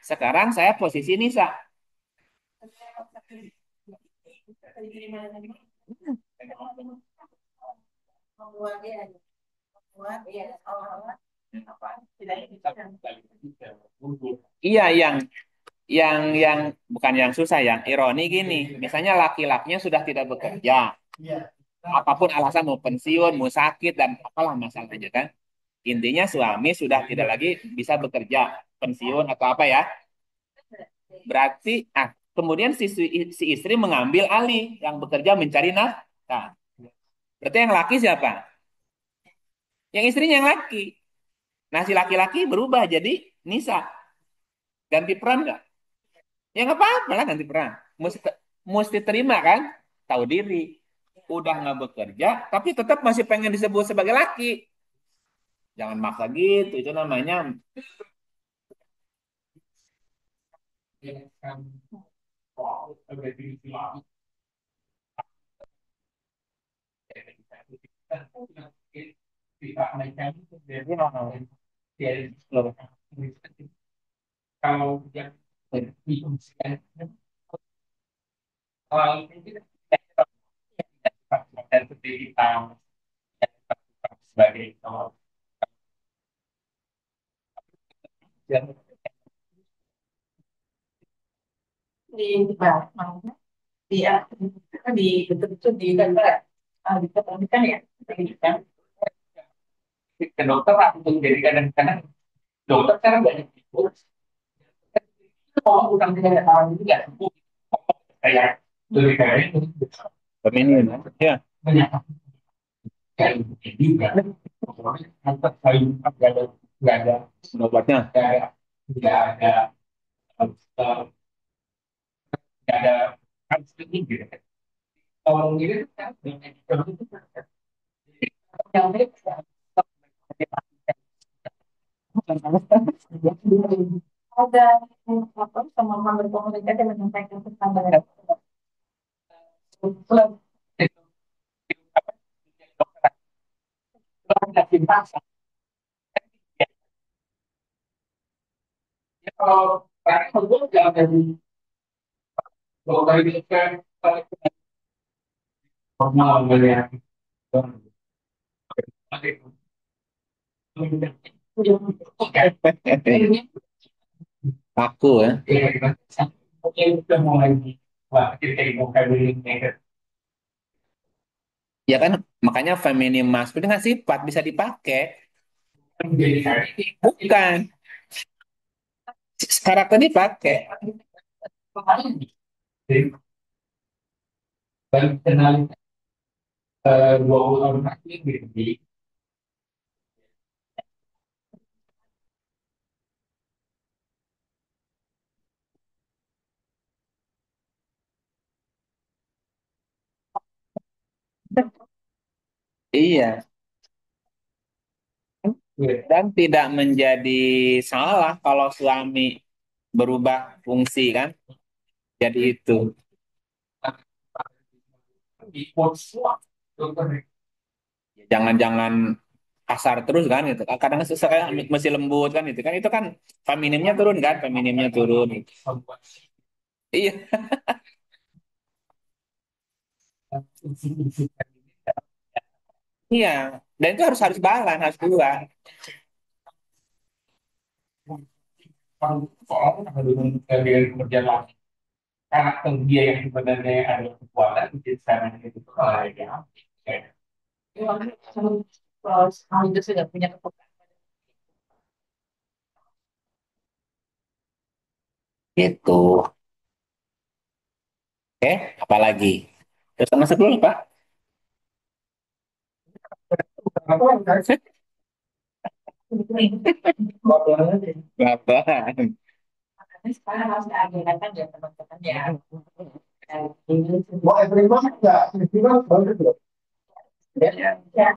Sekarang saya posisi Nisa. Iya, yang bukan yang susah, yang ironi gini. Misalnya laki-lakinya sudah tidak bekerja. Apapun alasan mau pensiun, mau sakit dan apalah masalahnya kan. Intinya suami sudah tidak lagi bisa bekerja, pensiun atau apa ya. Berarti kemudian si istri mengambil alih yang bekerja mencari nafkah. Berarti yang laki siapa? Yang istrinya yang laki. Nah, si laki-laki berubah jadi Nisa. Ganti peran nggak? Ya nggak apa-apa lah ganti peran. Mesti terima kan? Tahu diri. Udah nggak bekerja, tapi tetap masih pengen disebut sebagai laki. Jangan maksa gitu. Itu namanya di mana dia di betul-betul di tempat diketemukan ya pendidikan ke dokter lah untuk jadi kadang-kadang dokter kan banyak itu kalau udah tidak ada orang juga kayak lebih kayak itu feminin. Ya. banyak kayak juga nanti kayu nggak ada Obatnya. nggak ada eh, nggak ada kan sedikit gitu kalau ini kan yang ada apa sama berkomunikasi menyampaikan pesan dengan Aku ya. Ya kan, makanya feminim maskulin kan sifat bisa dipakai. Bukan, karakter dipakai. Iya, dan tidak menjadi salah kalau suami berubah fungsi kan, jadi itu. Jangan-jangan kasar terus kan gitu. Kadang susah kayak mesti lembut kan itu kan feminimnya turun kan, feminimnya turun. Iya, iya. Dan itu harus harus balance, harus dua. Gitu. Oke, apalagi? Terus masuk dulu, Pak. Bapak. Sekarang harus diagendakan ya teman-teman ya. Mau everyone nggak? Everyone bagus loh. Ya.